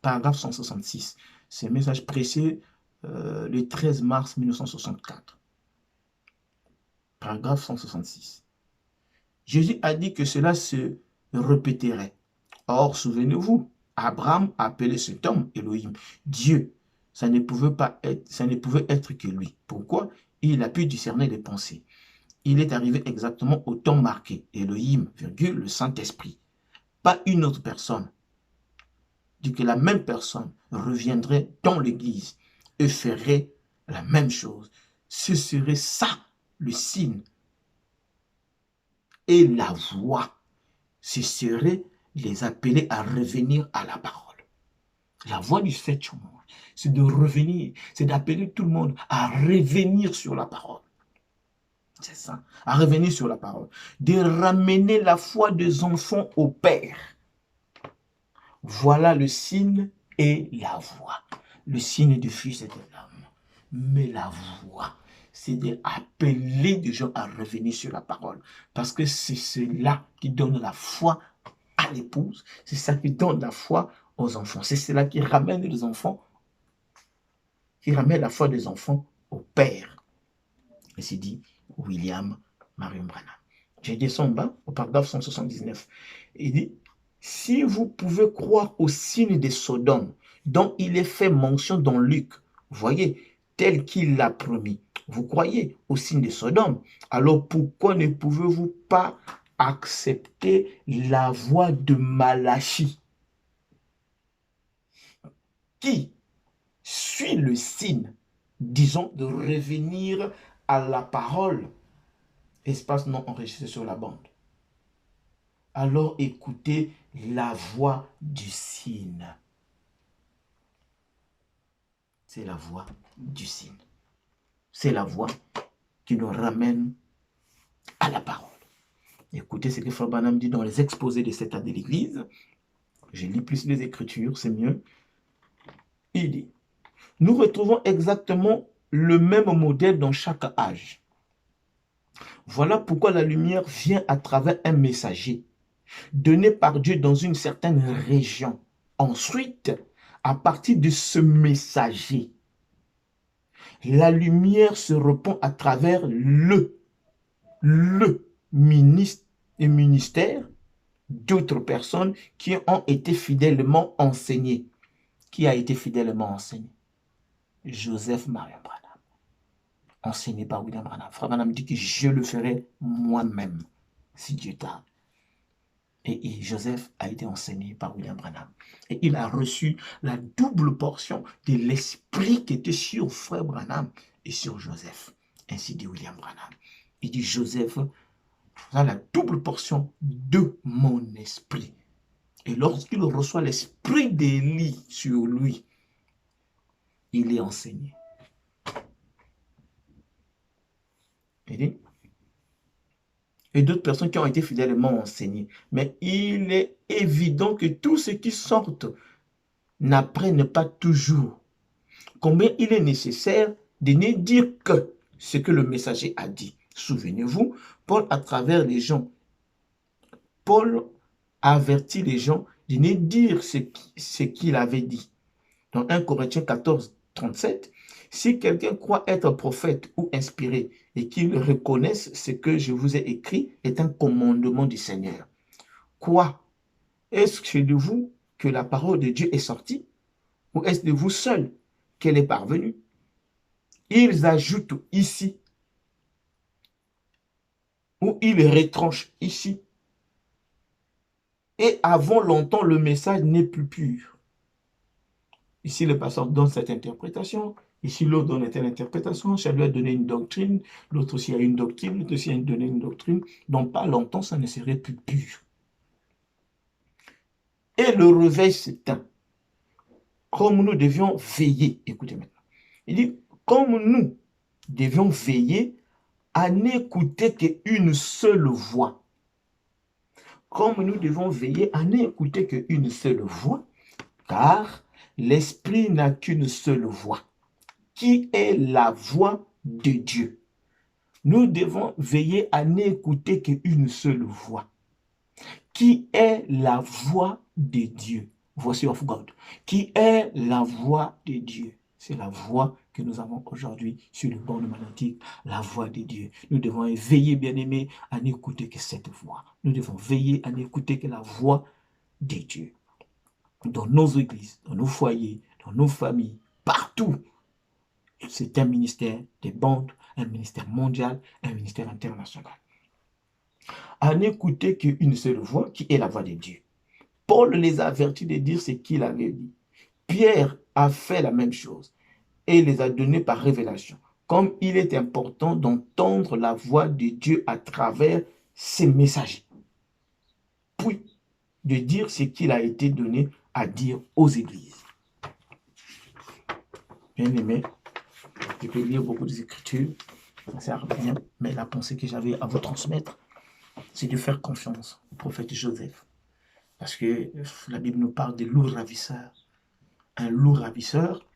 paragraphe 166, c'est un message précieux le 13 mars 1964. Paragraphe 166. Jésus a dit que cela se répéterait. Or, souvenez-vous, Abraham a appelé cet homme Elohim, Dieu. Ça ne pouvait être que lui. Pourquoi? il a pu discerner les pensées. Il est arrivé exactement au temps marqué. Elohim, virgule, le Saint-Esprit. Pas une autre personne. Dit que la même personne reviendrait dans l'église et ferait la même chose. Ce serait ça, le signe. Et la voix, ce serait les appeler à revenir à la parole. La voix du septième monde, c'est de revenir, c'est d'appeler tout le monde à revenir sur la parole. C'est ça, à revenir sur la parole. De ramener la foi des enfants au Père. Voilà le signe et la voix. Le signe du Fils et de l'homme. Mais la voix, c'est d'appeler des gens à revenir sur la parole. Parce que c'est cela qui donne la foi à l'épouse. C'est ça qui donne la foi aux enfants. C'est cela qui ramène les enfants, qui ramène la foi des enfants au Père. Et c'est dit William Marion Branham. J'ai descendu en bas au paragraphe 179. Il dit, si vous pouvez croire au signe de Sodome, dont il est fait mention dans Luc, voyez, tel qu'il l'a promis, vous croyez au signe de Sodome, alors pourquoi ne pouvez-vous pas accepter la voix de Malachie, qui suit le signe, disons, de revenir à la parole, espace non enregistré sur la bande. Alors écoutez la voix du signe. C'est la voix du signe. C'est la voix qui nous ramène à la parole. Écoutez ce que Frère Branham dit dans les exposés de cet âge de l'Église. Je lis plus les Écritures, c'est mieux. Il dit, nous retrouvons exactement le même modèle dans chaque âge. Voilà pourquoi la lumière vient à travers un messager donné par Dieu dans une certaine région. Ensuite, à partir de ce messager, la lumière se répand à travers le ministère d'autres personnes qui ont été fidèlement enseignées. Qui a été fidèlement enseigné? Joseph Marion Branham. Enseigné par William Branham. Frère Branham dit que je le ferai moi-même, si Dieu tarde. Et Joseph a été enseigné par William Branham. Et il a reçu la double portion de l'esprit qui était sur Frère Branham et sur Joseph. Ainsi dit William Branham. Il dit, Joseph a la double portion de mon esprit. Et lorsqu'il reçoit l'esprit d'Élie sur lui, il est enseigné. Il dit, et d'autres personnes qui ont été fidèlement enseignées. Mais il est évident que tous ceux qui sortent n'apprennent pas toujours. Combien il est nécessaire de ne dire que ce que le messager a dit. Souvenez-vous, Paul, à travers les gens, Paul avertit les gens de ne dire ce qu'il avait dit. Dans 1 Corinthiens 14, 37, si quelqu'un croit être prophète ou inspiré et qu'il reconnaisse ce que je vous ai écrit est un commandement du Seigneur. Quoi? Est-ce que de vous que la parole de Dieu est sortie? Ou est-ce de vous seul qu'elle est parvenue? Ils ajoutent ici, ou ils retranchent ici. Et avant longtemps, le message n'est plus pur. Ici, le pasteur donne cette interprétation. Ici, l'autre donne telle interprétation. Chacun a donné une doctrine. L'autre aussi a une doctrine. L'autre aussi a donné une doctrine. Donc, pas longtemps, ça ne serait plus pur. Et le réveil s'éteint. Comme nous devions veiller. Écoutez maintenant. Il dit, comme nous devions veiller à n'écouter qu'une seule voix. Comme nous devons veiller à n'écouter qu'une seule voix, car l'esprit n'a qu'une seule voix, qui est la voix de Dieu. Nous devons veiller à n'écouter qu'une seule voix, qui est la voix de Dieu. Voici of God, qui est la voix de Dieu. C'est la voix que nous avons aujourd'hui sur le banc de magnétique, la voix de Dieu. Nous devons veiller, bien-aimés, à n'écouter que cette voix. Nous devons veiller à n'écouter que la voix de Dieu. Dans nos églises, dans nos foyers, dans nos familles, partout. C'est un ministère des bandes un ministère mondial, un ministère international. À n'écouter qu'une seule voix, qui est la voix de Dieu. Paul les a avertis de dire ce qu'il avait dit. Pierre a fait la même chose et les a donnés par révélation. Comme il est important d'entendre la voix de Dieu à travers ses messagers. Puis, de dire ce qu'il a été donné à dire aux églises. Bien aimé, je peux lire beaucoup d'écritures, ça sert à rien, mais la pensée que j'avais à vous transmettre, c'est de faire confiance au prophète Joseph. Parce que la Bible nous parle de loup ravisseur. Un loup ravisseur,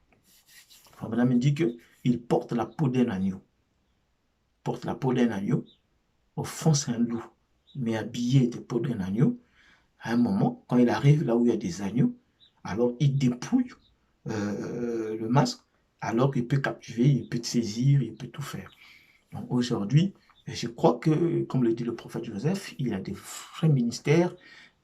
Madame me dit qu'il porte la peau d'un agneau. Porte la peau d'un agneau. Au fond, c'est un loup, mais habillé de peau d'un agneau. À un moment, quand il arrive là où il y a des agneaux, alors il dépouille le masque, alors qu'il peut captiver, il peut saisir, il peut tout faire. Donc aujourd'hui, je crois que, comme le dit le prophète Joseph, il y a des vrais ministères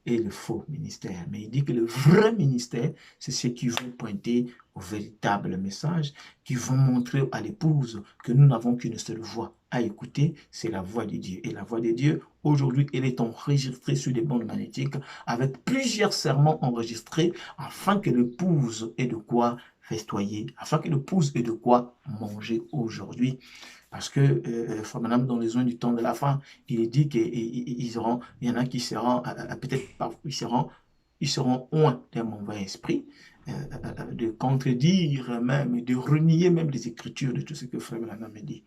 et le faux ministère. Mais il dit que le vrai ministère, c'est ceux qui vont pointer au véritable message, qui vont montrer à l'épouse que nous n'avons qu'une seule voix à écouter, c'est la voix de Dieu. Et la voix de Dieu, aujourd'hui, elle est enregistrée sur des bandes magnétiques avec plusieurs serments enregistrés afin que l'épouse ait de quoi festoyer, afin que l'épouse ait de quoi manger aujourd'hui. Parce que, Frère Madame, dans les zones du temps de la fin, il est dit qu'il y en a qui seront, peut-être, ils seront loin d'un mauvais esprit, de contredire même, de renier même les Écritures de tout ce que Frère Madame a dit.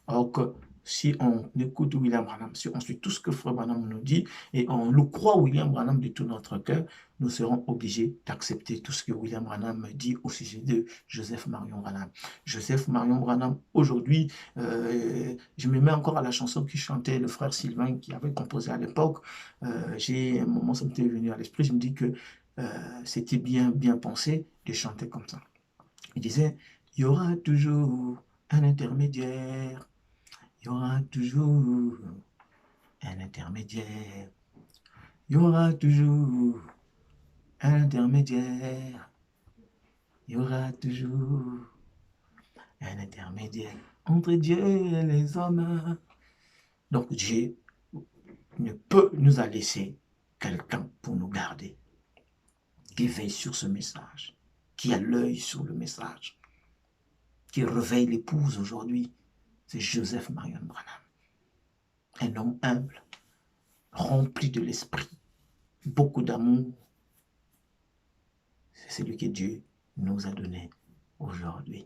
Alors que si on écoute William Branham, si on suit tout ce que Frère Branham nous dit et on le croit William Branham de tout notre cœur, nous serons obligés d'accepter tout ce que William Branham dit au sujet de Joseph Marion Branham. Joseph Marion Branham, aujourd'hui, je me mets encore à la chanson qui chantait le frère Sylvain qui avait composé à l'époque. J'ai un moment, ça m'était venu à l'esprit, je me dis que c'était bien pensé de chanter comme ça. Il disait, il y aura toujours un intermédiaire. Il y aura toujours un intermédiaire. Il y aura toujours un intermédiaire. Il y aura toujours un intermédiaire entre Dieu et les hommes. Donc Dieu ne peut nous a laissé quelqu'un pour nous garder, qui veille sur ce message, qui a l'œil sur le message, qui réveille l'épouse aujourd'hui. C'est Joseph Marion Branham. Un homme humble, rempli de l'esprit, beaucoup d'amour. C'est celui que Dieu nous a donné aujourd'hui.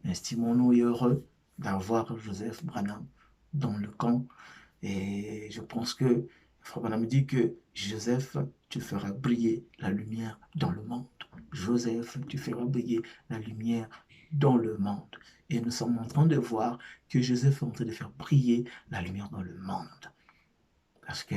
Estimons-nous heureux d'avoir Joseph Branham dans le camp. Et je pense que Frère Branham dit que Joseph, tu feras briller la lumière dans le monde. Joseph, tu feras briller la lumière dans le monde. Et nous sommes en train de voir que Joseph est en train de faire briller la lumière dans le monde. Parce que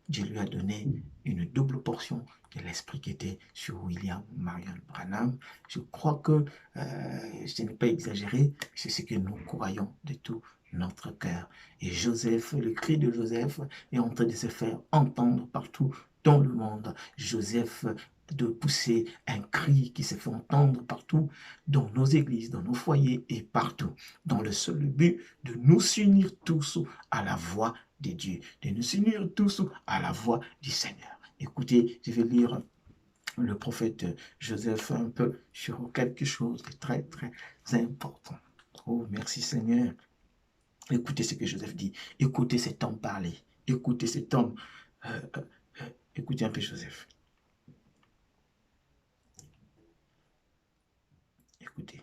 Dieu lui a donné une double portion de l'esprit qui était sur William Marion Branham. Je crois que je n'ai pas exagéré, c'est ce que nous croyons de tout notre cœur. Et Joseph, le cri de Joseph est en train de se faire entendre partout dans le monde. Joseph de pousser un cri qui se fait entendre partout dans nos églises, dans nos foyers et partout, dans le seul but de nous unir tous à la voix de Dieu, de nous unir tous à la voix du Seigneur. Écoutez, je vais lire le prophète Joseph un peu sur quelque chose de très, très important. Oh, merci Seigneur. Écoutez ce que Joseph dit. Écoutez cet homme parler. Écoutez cet homme. Écoutez un peu Joseph. Écoutez.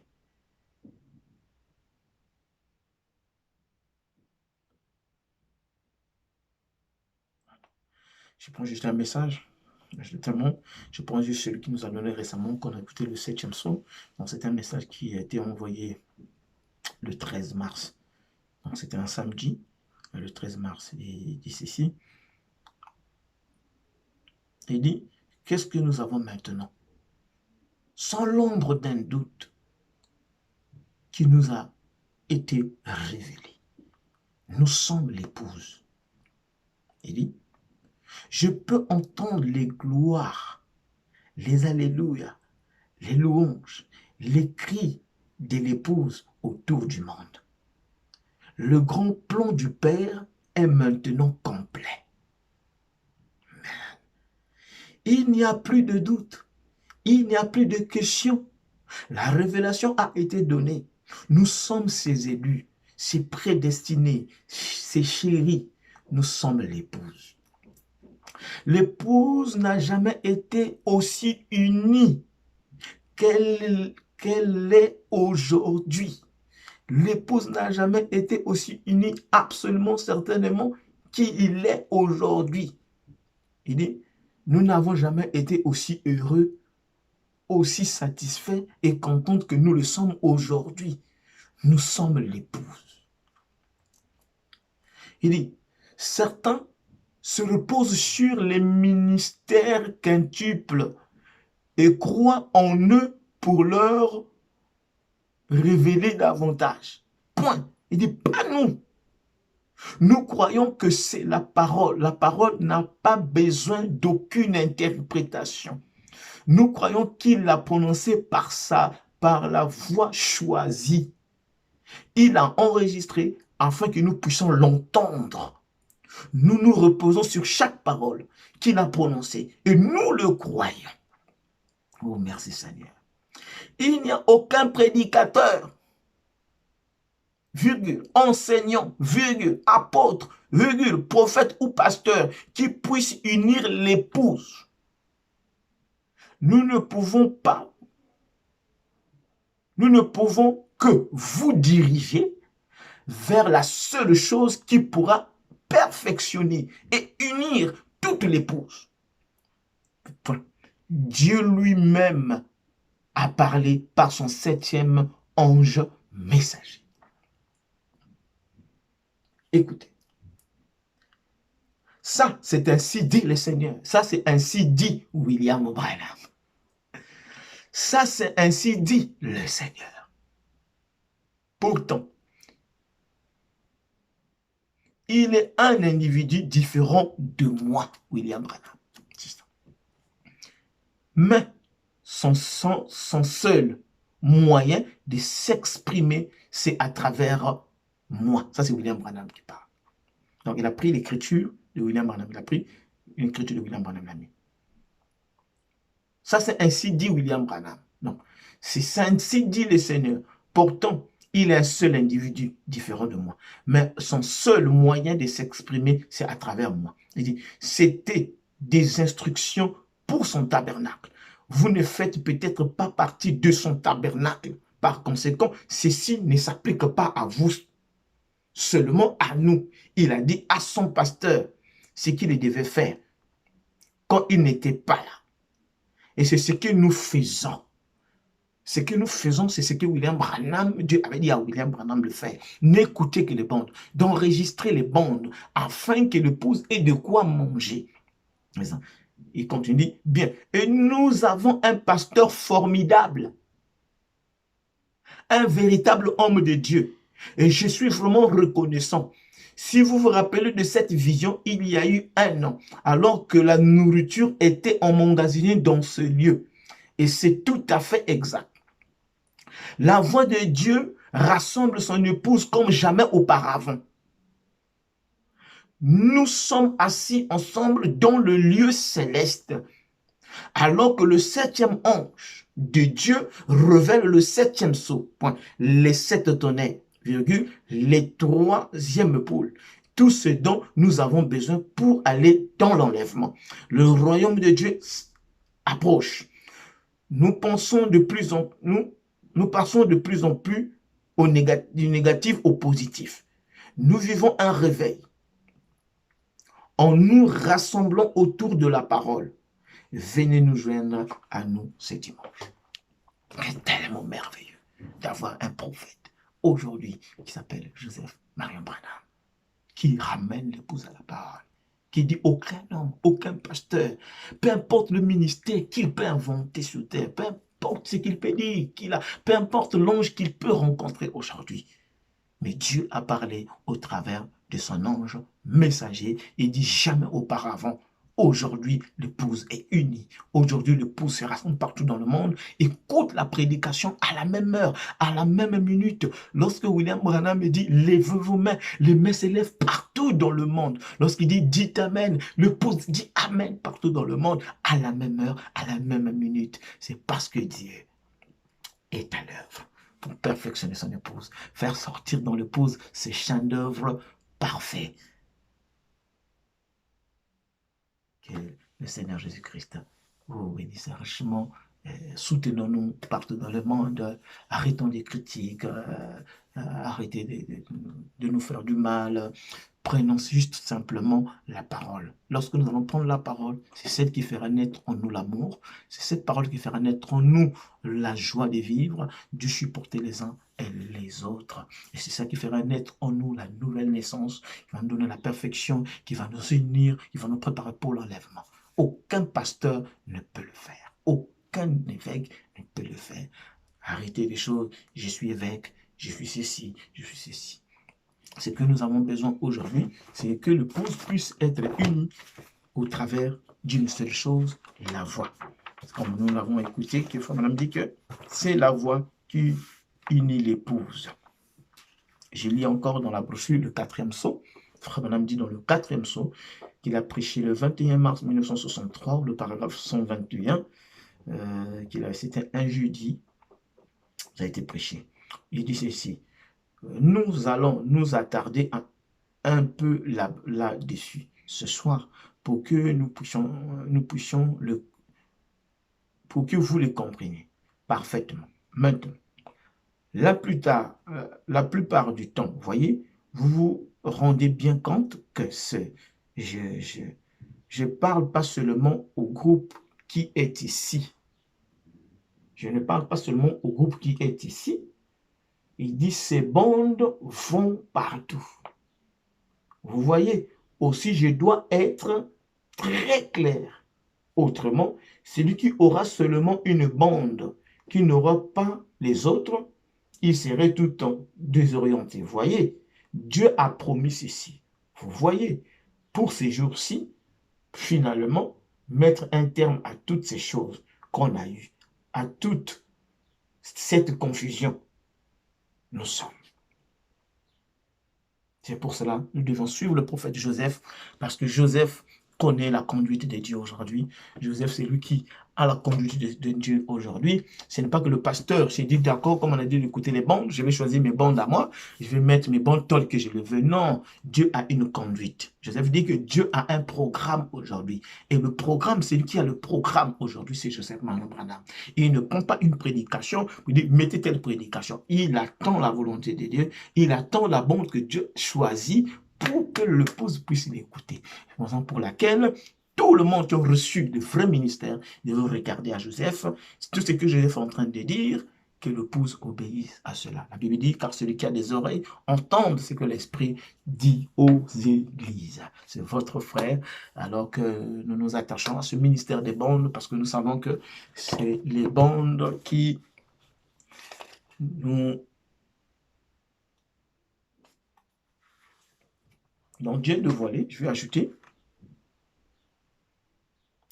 Je prends juste un message. Je prends juste celui qui nous a donné récemment, qu'on a écouté le 7e son. Donc, c'est un message qui a été envoyé le 13 mars. Donc, c'était un samedi, le 13 mars. Il dit ceci. Il dit, qu'est-ce que nous avons maintenant? Sans l'ombre d'un doute qui nous a été révélé. Nous sommes l'épouse. Il dit, je peux entendre les gloires, les alléluia, les louanges, les cris de l'épouse autour du monde. Le grand plan du Père est maintenant complet. Il n'y a plus de doute. Il n'y a plus de question. La révélation a été donnée. Nous sommes ses élus, ses prédestinés, ses chéris. Nous sommes l'épouse. L'épouse n'a jamais été aussi unie qu'elle est aujourd'hui. L'épouse n'a jamais été aussi unie, absolument certainement, qu'il est aujourd'hui. Il dit, nous n'avons jamais été aussi heureux, aussi satisfaits et contents que nous le sommes aujourd'hui. Nous sommes l'épouse. Il dit, certains se reposent sur les ministères quintuples et croient en eux pour leur révéler davantage. Point. Il dit, pas nous. Nous croyons que c'est la parole. La parole n'a pas besoin d'aucune interprétation. Nous croyons qu'il l'a prononcée par la voix choisie. Il a enregistré afin que nous puissions l'entendre. Nous nous reposons sur chaque parole qu'il a prononcée et nous le croyons. Oh, merci Seigneur. Il n'y a aucun prédicateur, virgule, enseignant, virgule, apôtre, virgule, prophète ou pasteur qui puisse unir l'épouse. Nous ne pouvons que vous diriger vers la seule chose qui pourra perfectionner et unir toute l'épouse. Dieu lui-même a parlé par son 7e ange messager. Écoutez, ça c'est ainsi dit le Seigneur, ça c'est ainsi dit William Branham. Ça c'est ainsi dit le Seigneur. Pourtant, il est un individu différent de moi, William Branham. Mais son seul moyen de s'exprimer, c'est à travers moi. Ça, c'est William Branham qui parle. Donc, il a pris l'écriture de William Branham. Il a pris une écriture de William Branham. Ça, c'est ainsi dit William Branham. Donc, c'est ainsi dit le Seigneur. Pourtant, il est un seul individu différent de moi. Mais son seul moyen de s'exprimer, c'est à travers moi. Il dit, c'était des instructions pour son tabernacle. Vous ne faites peut-être pas partie de son tabernacle. Par conséquent, ceci ne s'applique pas à vous, seulement à nous. Il a dit à son pasteur ce qu'il devait faire quand il n'était pas là. Et c'est ce que nous faisons. Ce que nous faisons, c'est ce que William Branham, Dieu avait dit à William Branham de faire. N'écoutez que les bandes, d'enregistrer les bandes, afin que l'épouse ait de quoi manger. Il continue, bien. Et nous avons un pasteur formidable, un véritable homme de Dieu. Et je suis vraiment reconnaissant. Si vous vous rappelez de cette vision, il y a eu 1 an, alors que la nourriture était emmagasinée dans ce lieu. Et c'est tout à fait exact. La voix de Dieu rassemble son épouse comme jamais auparavant. Nous sommes assis ensemble dans le lieu céleste, alors que le 7e ange de Dieu révèle le 7e sceau, les 7 tonnerres, virgule, les 3e pôles. Tout ce dont nous avons besoin pour aller dans l'enlèvement. Le royaume de Dieu approche. Nous passons de plus en plus du négatif au positif. Nous vivons un réveil en nous rassemblant autour de la parole. Venez nous joindre à nous ce dimanche. C'est tellement merveilleux d'avoir un prophète aujourd'hui qui s'appelle Joseph Marion Branham, qui ramène l'épouse à la parole, qui dit aucun homme, aucun pasteur, peu importe le ministère qu'il peut inventer sur terre, peu importe ce qu'il peut dire, peu importe l'ange qu'il peut rencontrer aujourd'hui. Mais Dieu a parlé au travers de son ange messager et dit jamais auparavant Aujourd'hui, l'épouse est unie. Aujourd'hui, l'épouse se rassemble partout dans le monde. Écoute la prédication à la même heure, à la même minute. Lorsque William Branham me dit, levez vos mains, les mains s'élèvent partout dans le monde. Lorsqu'il dit, dites Amen, l'épouse dit Amen partout dans le monde, à la même heure, à la même minute. C'est parce que Dieu est à l'œuvre pour perfectionner son épouse, faire sortir dans l'épouse ses chefs-d'œuvre parfaits. Que le Seigneur Jésus-Christ vous bénisse richement. Soutenons-nous partout dans le monde. Arrêtons les critiques. Arrêtez de nous faire du mal. Prenons juste simplement la parole. Lorsque nous allons prendre la parole, c'est celle qui fera naître en nous l'amour. C'est cette parole qui fera naître en nous la joie de vivre, de supporter les uns et les autres. Et c'est ça qui fera naître en nous la nouvelle naissance, qui va nous donner la perfection, qui va nous unir, qui va nous préparer pour l'enlèvement. Aucun pasteur ne peut le faire. Aucun évêque ne peut le faire. Arrêtez les choses. Je suis évêque, je suis ceci, je suis ceci. Ce que nous avons besoin aujourd'hui, c'est que l'épouse puisse être unie au travers d'une seule chose, la voix. Comme nous l'avons écouté, que Madame dit que c'est la voix qui unit l'épouse. Je lis encore dans la brochure le 4e psaume. Frère Madame dit dans le 4e psaume qu'il a prêché le 21 mars 1963, le paragraphe 121, c'était un jeudi, ça a été prêché. Il dit ceci. Nous allons nous attarder un peu là-dessus ce soir pour que pour que vous les compreniez parfaitement. Maintenant, la plupart du temps, vous voyez, vous vous rendez bien compte que je parle pas seulement au groupe qui est ici. Je ne parle pas seulement au groupe qui est ici. Il dit, ces bandes vont partout. Vous voyez, aussi je dois être très clair. Autrement, celui qui aura seulement une bande, qui n'aura pas les autres, il serait tout le temps désorienté. Vous voyez, Dieu a promis ceci. Vous voyez, pour ces jours-ci, finalement, mettre un terme à toutes ces choses qu'on a eues, à toute cette confusion. Nous sommes. C'est pour cela nous devons suivre le prophète Joseph, parce que Joseph connaît la conduite de Dieu aujourd'hui. Joseph, c'est lui qui a la conduite de Dieu aujourd'hui. Ce n'est pas que le pasteur s'est dit, d'accord, comme on a dit d'écouter les bandes, je vais choisir mes bandes à moi, je vais mettre mes bandes telles que je le veux. Non, Dieu a une conduite. Joseph dit que Dieu a un programme aujourd'hui. Et le programme, c'est lui qui a le programme aujourd'hui, c'est Joseph Manuel Branham. Il ne prend pas une prédication, il dit, mettez telle prédication. Il attend la volonté de Dieu, il attend la bande que Dieu choisit pour que l'épouse puisse l'écouter. C'est la raison pour laquelle tout le monde qui a reçu le vrai ministère devait regarder à Joseph. C'est tout ce que Joseph est en train de dire, que l'épouse obéisse à cela. La Bible dit, car celui qui a des oreilles entende ce que l'Esprit dit aux églises. C'est votre frère, alors que nous nous attachons à ce ministère des bandes, parce que nous savons que c'est les bandes qui nous... Donc Dieu dévoilé, je vais ajouter,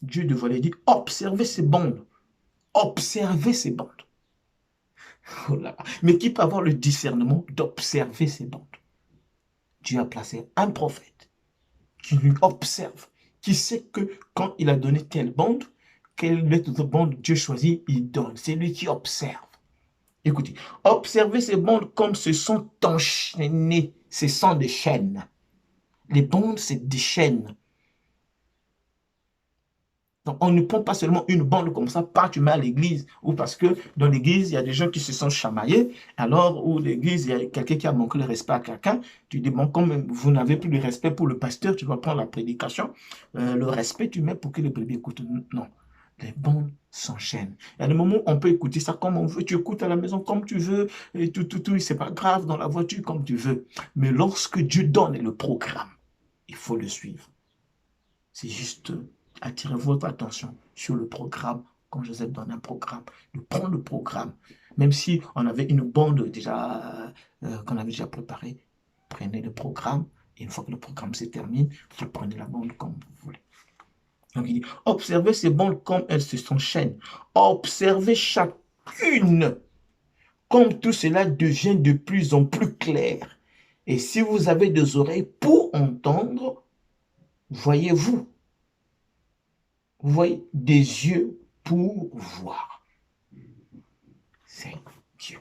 Dieu dévoilé dit, observez ces bandes. Observez ces bandes. Oh là. Mais qui peut avoir le discernement d'observer ces bandes? Dieu a placé un prophète qui lui observe, qui sait que quand il a donné telle bande, quelle autre bande Dieu choisit, il donne. C'est lui qui observe. Écoutez, observez ces bandes comme ce sont enchaînées, ce sont des chaînes. Les bandes, c'est des chaînes. Donc, on ne prend pas seulement une bande comme ça, pas tu mets à l'église, ou parce que dans l'église, il y a des gens qui se sont chamaillés, alors, ou l'église, il y a quelqu'un qui a manqué le respect à quelqu'un, tu dis, bon, comme vous n'avez plus de respect pour le pasteur, tu vas prendre la prédication, le respect, tu mets pour que les bébés écoutent. Non, les bandes s'enchaînent. Il y a des moments où on peut écouter ça comme on veut, tu écoutes à la maison comme tu veux, et tout, c'est pas grave, dans la voiture comme tu veux. Mais lorsque Dieu donne le programme, il faut le suivre. C'est juste attirer votre attention sur le programme. Quand Joseph donne un programme, de prendre le programme. Même si on avait une bande déjà qu'on avait déjà préparée, prenez le programme. Et une fois que le programme se termine, vous prenez la bande comme vous voulez. Donc il dit, observez ces bandes comme elles se s'enchaînent. Observez chacune comme tout cela devient de plus en plus clair. Et si vous avez des oreilles pour entendre, voyez-vous. Vous voyez, des yeux pour voir. C'est Dieu.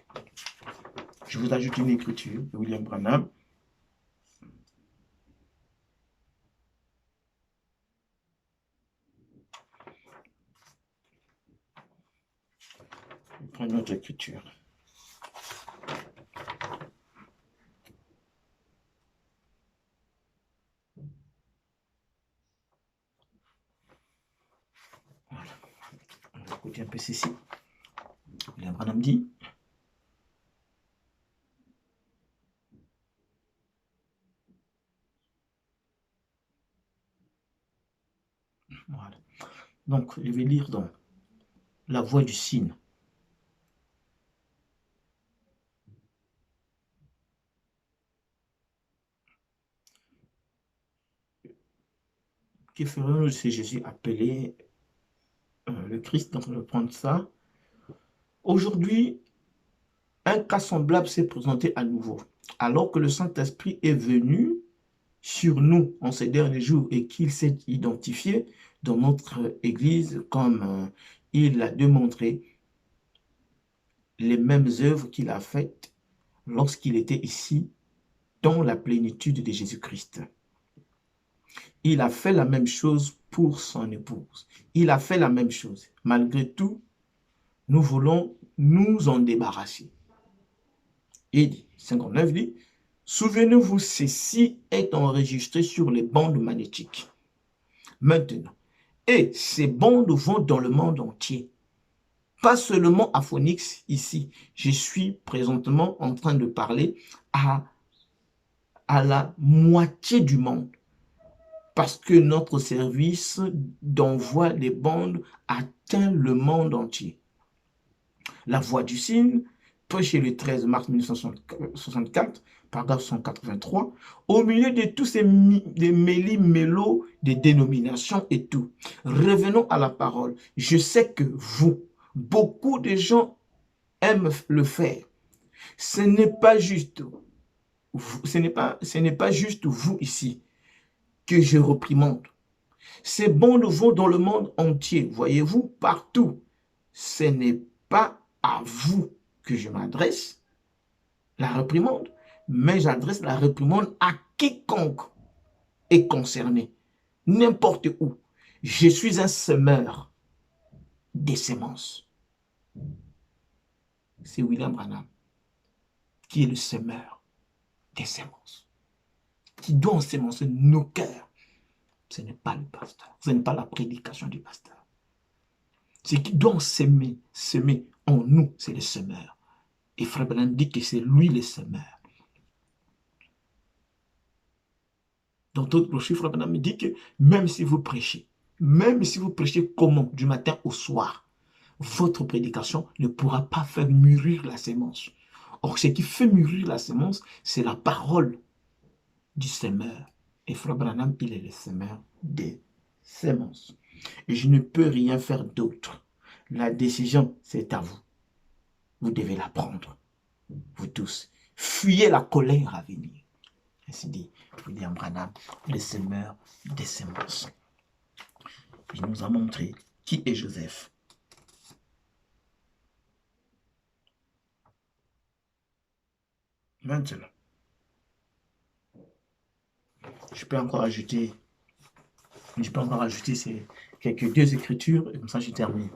Je vous ajoute une écriture de William Branham. Je prends une autre écriture. Voilà. On va écouter un peu ceci. William Branham dit, voilà. Donc, je vais lire dans La Voix du cygne. Que ferons-nous si Jésus appelé le Christ? Donc, je vais prendre ça. Aujourd'hui, un cas semblable s'est présenté à nouveau. Alors que le Saint-Esprit est venu sur nous en ces derniers jours et qu'il s'est identifié dans notre Église comme il a démontré les mêmes œuvres qu'il a faites lorsqu'il était ici dans la plénitude de Jésus-Christ. Il a fait la même chose pour son épouse. Il a fait la même chose. Malgré tout, nous voulons nous en débarrasser. Et 59 dit, souvenez-vous, ceci est enregistré sur les bandes magnétiques. Maintenant, et ces bandes vont dans le monde entier. Pas seulement à Phoenix, ici. Je suis présentement en train de parler à la moitié du monde. Parce que notre service d'envoi des bandes atteint le monde entier. La Voix du cygne, prêchée le 13 mars 1964, paragraphe 183, au milieu de tous ces méli-mélos des dénominations et tout. Revenons à la parole. Je sais que vous, beaucoup de gens aiment le faire. Ce n'est pas juste, ce n'est pas juste vous ici que je reprimande. Ces bandes vont dans le monde entier, voyez-vous, partout. Ce n'est pas à vous que je m'adresse, la réprimande, mais j'adresse la réprimande à quiconque est concerné, n'importe où. Je suis un semeur des semences. C'est William Branham qui est le semeur des semences, qui doit ensemencer nos cœurs. Ce n'est pas le pasteur, ce n'est pas la prédication du pasteur. Ce qui doit semer en nous, c'est le semeur. Et Frère Branham dit que c'est lui le semeur. Dans d'autres brochures, Frère Branham dit que même si vous prêchez comment, du matin au soir, votre prédication ne pourra pas faire mûrir la sémence. Or, ce qui fait mûrir la sémence, c'est la parole du semeur. Et Frère Branham, il est le semeur des semences. Et je ne peux rien faire d'autre. La décision, c'est à vous. Vous devez la prendre, vous tous. Fuyez la colère à venir. Ainsi dit William Branham, le semeur des semences. Il nous a montré qui est Joseph. Maintenant, je peux encore ajouter ces quelques deux écritures et comme ça je termine.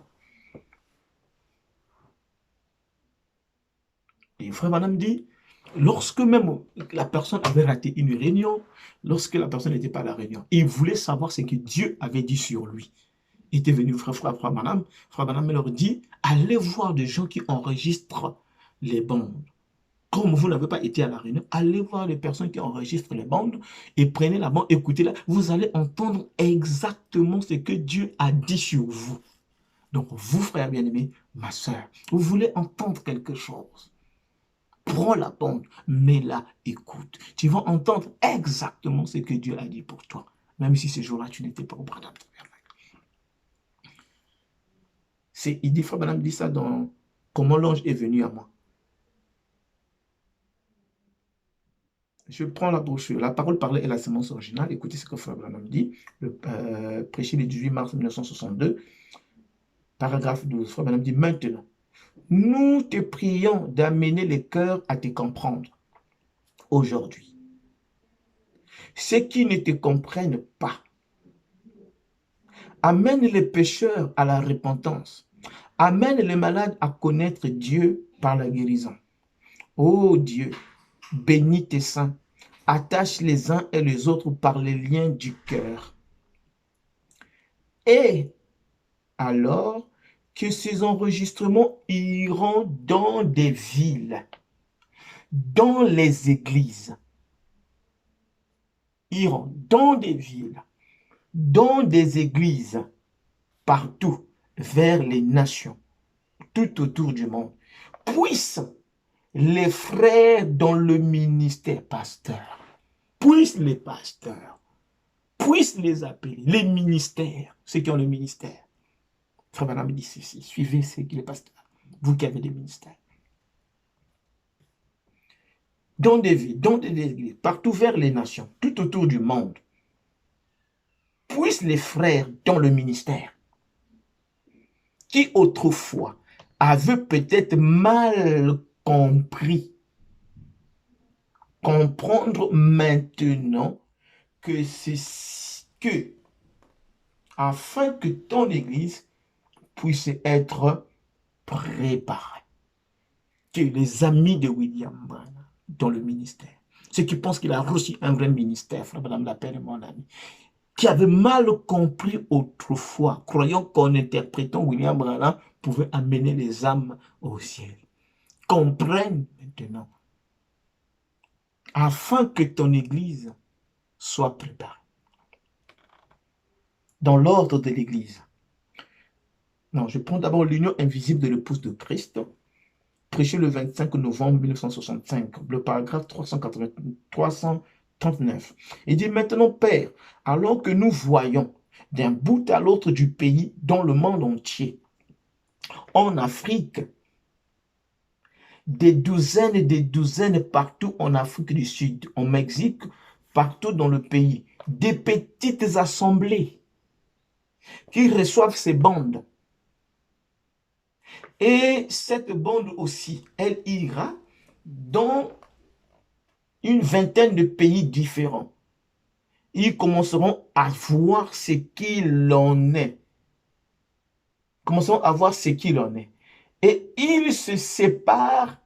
Et Frère Branham dit, lorsque même la personne avait raté une réunion, lorsque la personne n'était pas à la réunion, il voulait savoir ce que Dieu avait dit sur lui. Il était venu Frère Branham leur dit, allez voir des gens qui enregistrent les bandes. Comme vous n'avez pas été à la réunion, allez voir les personnes qui enregistrent les bandes et prenez la bande, écoutez-la. Vous allez entendre exactement ce que Dieu a dit sur vous. Donc, vous, frère bien-aimé, ma soeur, vous voulez entendre quelque chose. Prends la bande, mets-la, écoute. Tu vas entendre exactement ce que Dieu a dit pour toi. Même si ce jour-là, tu n'étais pas au bras d'un tabernacle. Il dit, Frère Branham dit ça dans Comment l'ange est venu à moi. Je prends la brochure. La parole parlée est la sémence originale. Écoutez ce que Frère Branham dit. Prêché le 18 mars 1962. Paragraphe 12. Frère Branham dit, maintenant, nous te prions d'amener les cœurs à te comprendre aujourd'hui. Ceux qui ne te comprennent pas, amène les pécheurs à la repentance, amène les malades à connaître Dieu par la guérison. Ô Dieu, bénis tes saints, attache les uns et les autres par les liens du cœur. Et alors que ces enregistrements iront dans des villes, dans les églises, iront dans des villes, dans des églises, partout, vers les nations, tout autour du monde, puissent les frères dans le ministère pasteur, puissent les pasteurs, puissent les appeler, les ministères, ceux qui ont le ministère. Frère Branham dit ceci, suivez les pasteurs, vous qui avez des ministères. Dans des villes, dans des églises, partout vers les nations, tout autour du monde, puissent les frères dans le ministère, qui autrefois avaient peut-être mal compris, comprendre maintenant que c'est que, afin que ton église puisse être préparée, que les amis de William Branham dans le ministère, ceux qui pensent qu'il a reçu un vrai ministère, Frère Branham l'appelle mon ami, qui avaient mal compris autrefois, croyant qu'en interprétant William Branham pouvait amener les âmes au ciel, comprennent maintenant, afin que ton église soit préparée. Dans l'ordre de l'église. Non, je prends d'abord l'union invisible de l'épouse de Christ, prêché le 25 novembre 1965, le paragraphe 339. Il dit maintenant, Père, alors que nous voyons d'un bout à l'autre du pays, dans le monde entier, en Afrique, des douzaines et des douzaines partout en Afrique du Sud, en Mexique, partout dans le pays, des petites assemblées qui reçoivent ces bandes. Et cette bande aussi, elle ira dans une vingtaine de pays différents. Ils commenceront à voir ce qu'il en est. Commenceront à voir ce qu'il en est. Et ils se séparent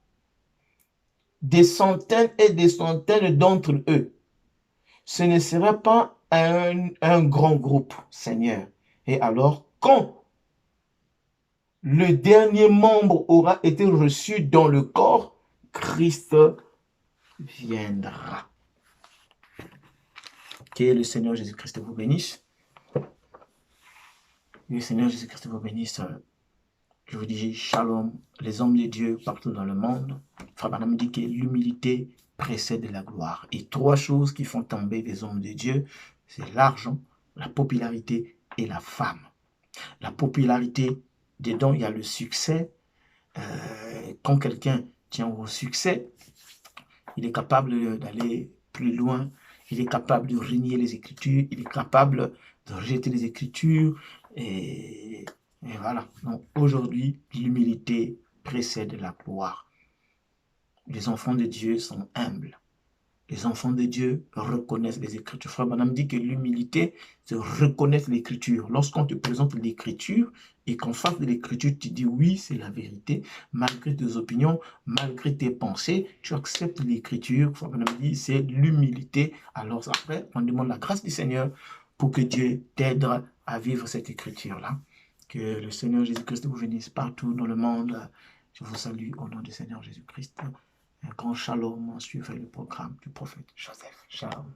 des centaines et des centaines d'entre eux. Ce ne sera pas un grand groupe, Seigneur. Et alors, quand le dernier membre aura été reçu dans le corps, Christ viendra. Que le Seigneur Jésus-Christ vous bénisse. Que le Seigneur Jésus-Christ vous bénisse. Je vous dis shalom, les hommes de Dieu partout dans le monde. Frère Branham dit que l'humilité précède la gloire. Et trois choses qui font tomber les hommes de Dieu, c'est l'argent, la popularité et la femme. La popularité, dedans, il y a le succès. Quand quelqu'un tient au succès, il est capable d'aller plus loin. Il est capable de renier les Écritures. Il est capable de rejeter les Écritures. Et voilà. Donc aujourd'hui, l'humilité précède la gloire. Les enfants de Dieu sont humbles. Les enfants de Dieu reconnaissent les Écritures. Frère Branham dit que l'humilité, c'est reconnaître l'Écriture. Lorsqu'on te présente l'Écriture et qu'en face de l'Écriture, tu dis oui, c'est la vérité, malgré tes opinions, malgré tes pensées, tu acceptes l'Écriture. Frère Branham dit c'est l'humilité. Alors après, on demande la grâce du Seigneur pour que Dieu t'aide à vivre cette Écriture-là. Que le Seigneur Jésus-Christ vous bénisse partout dans le monde. Je vous salue au nom du Seigneur Jésus-Christ. Un grand shalom, suivez le programme du prophète Joseph. Shalom.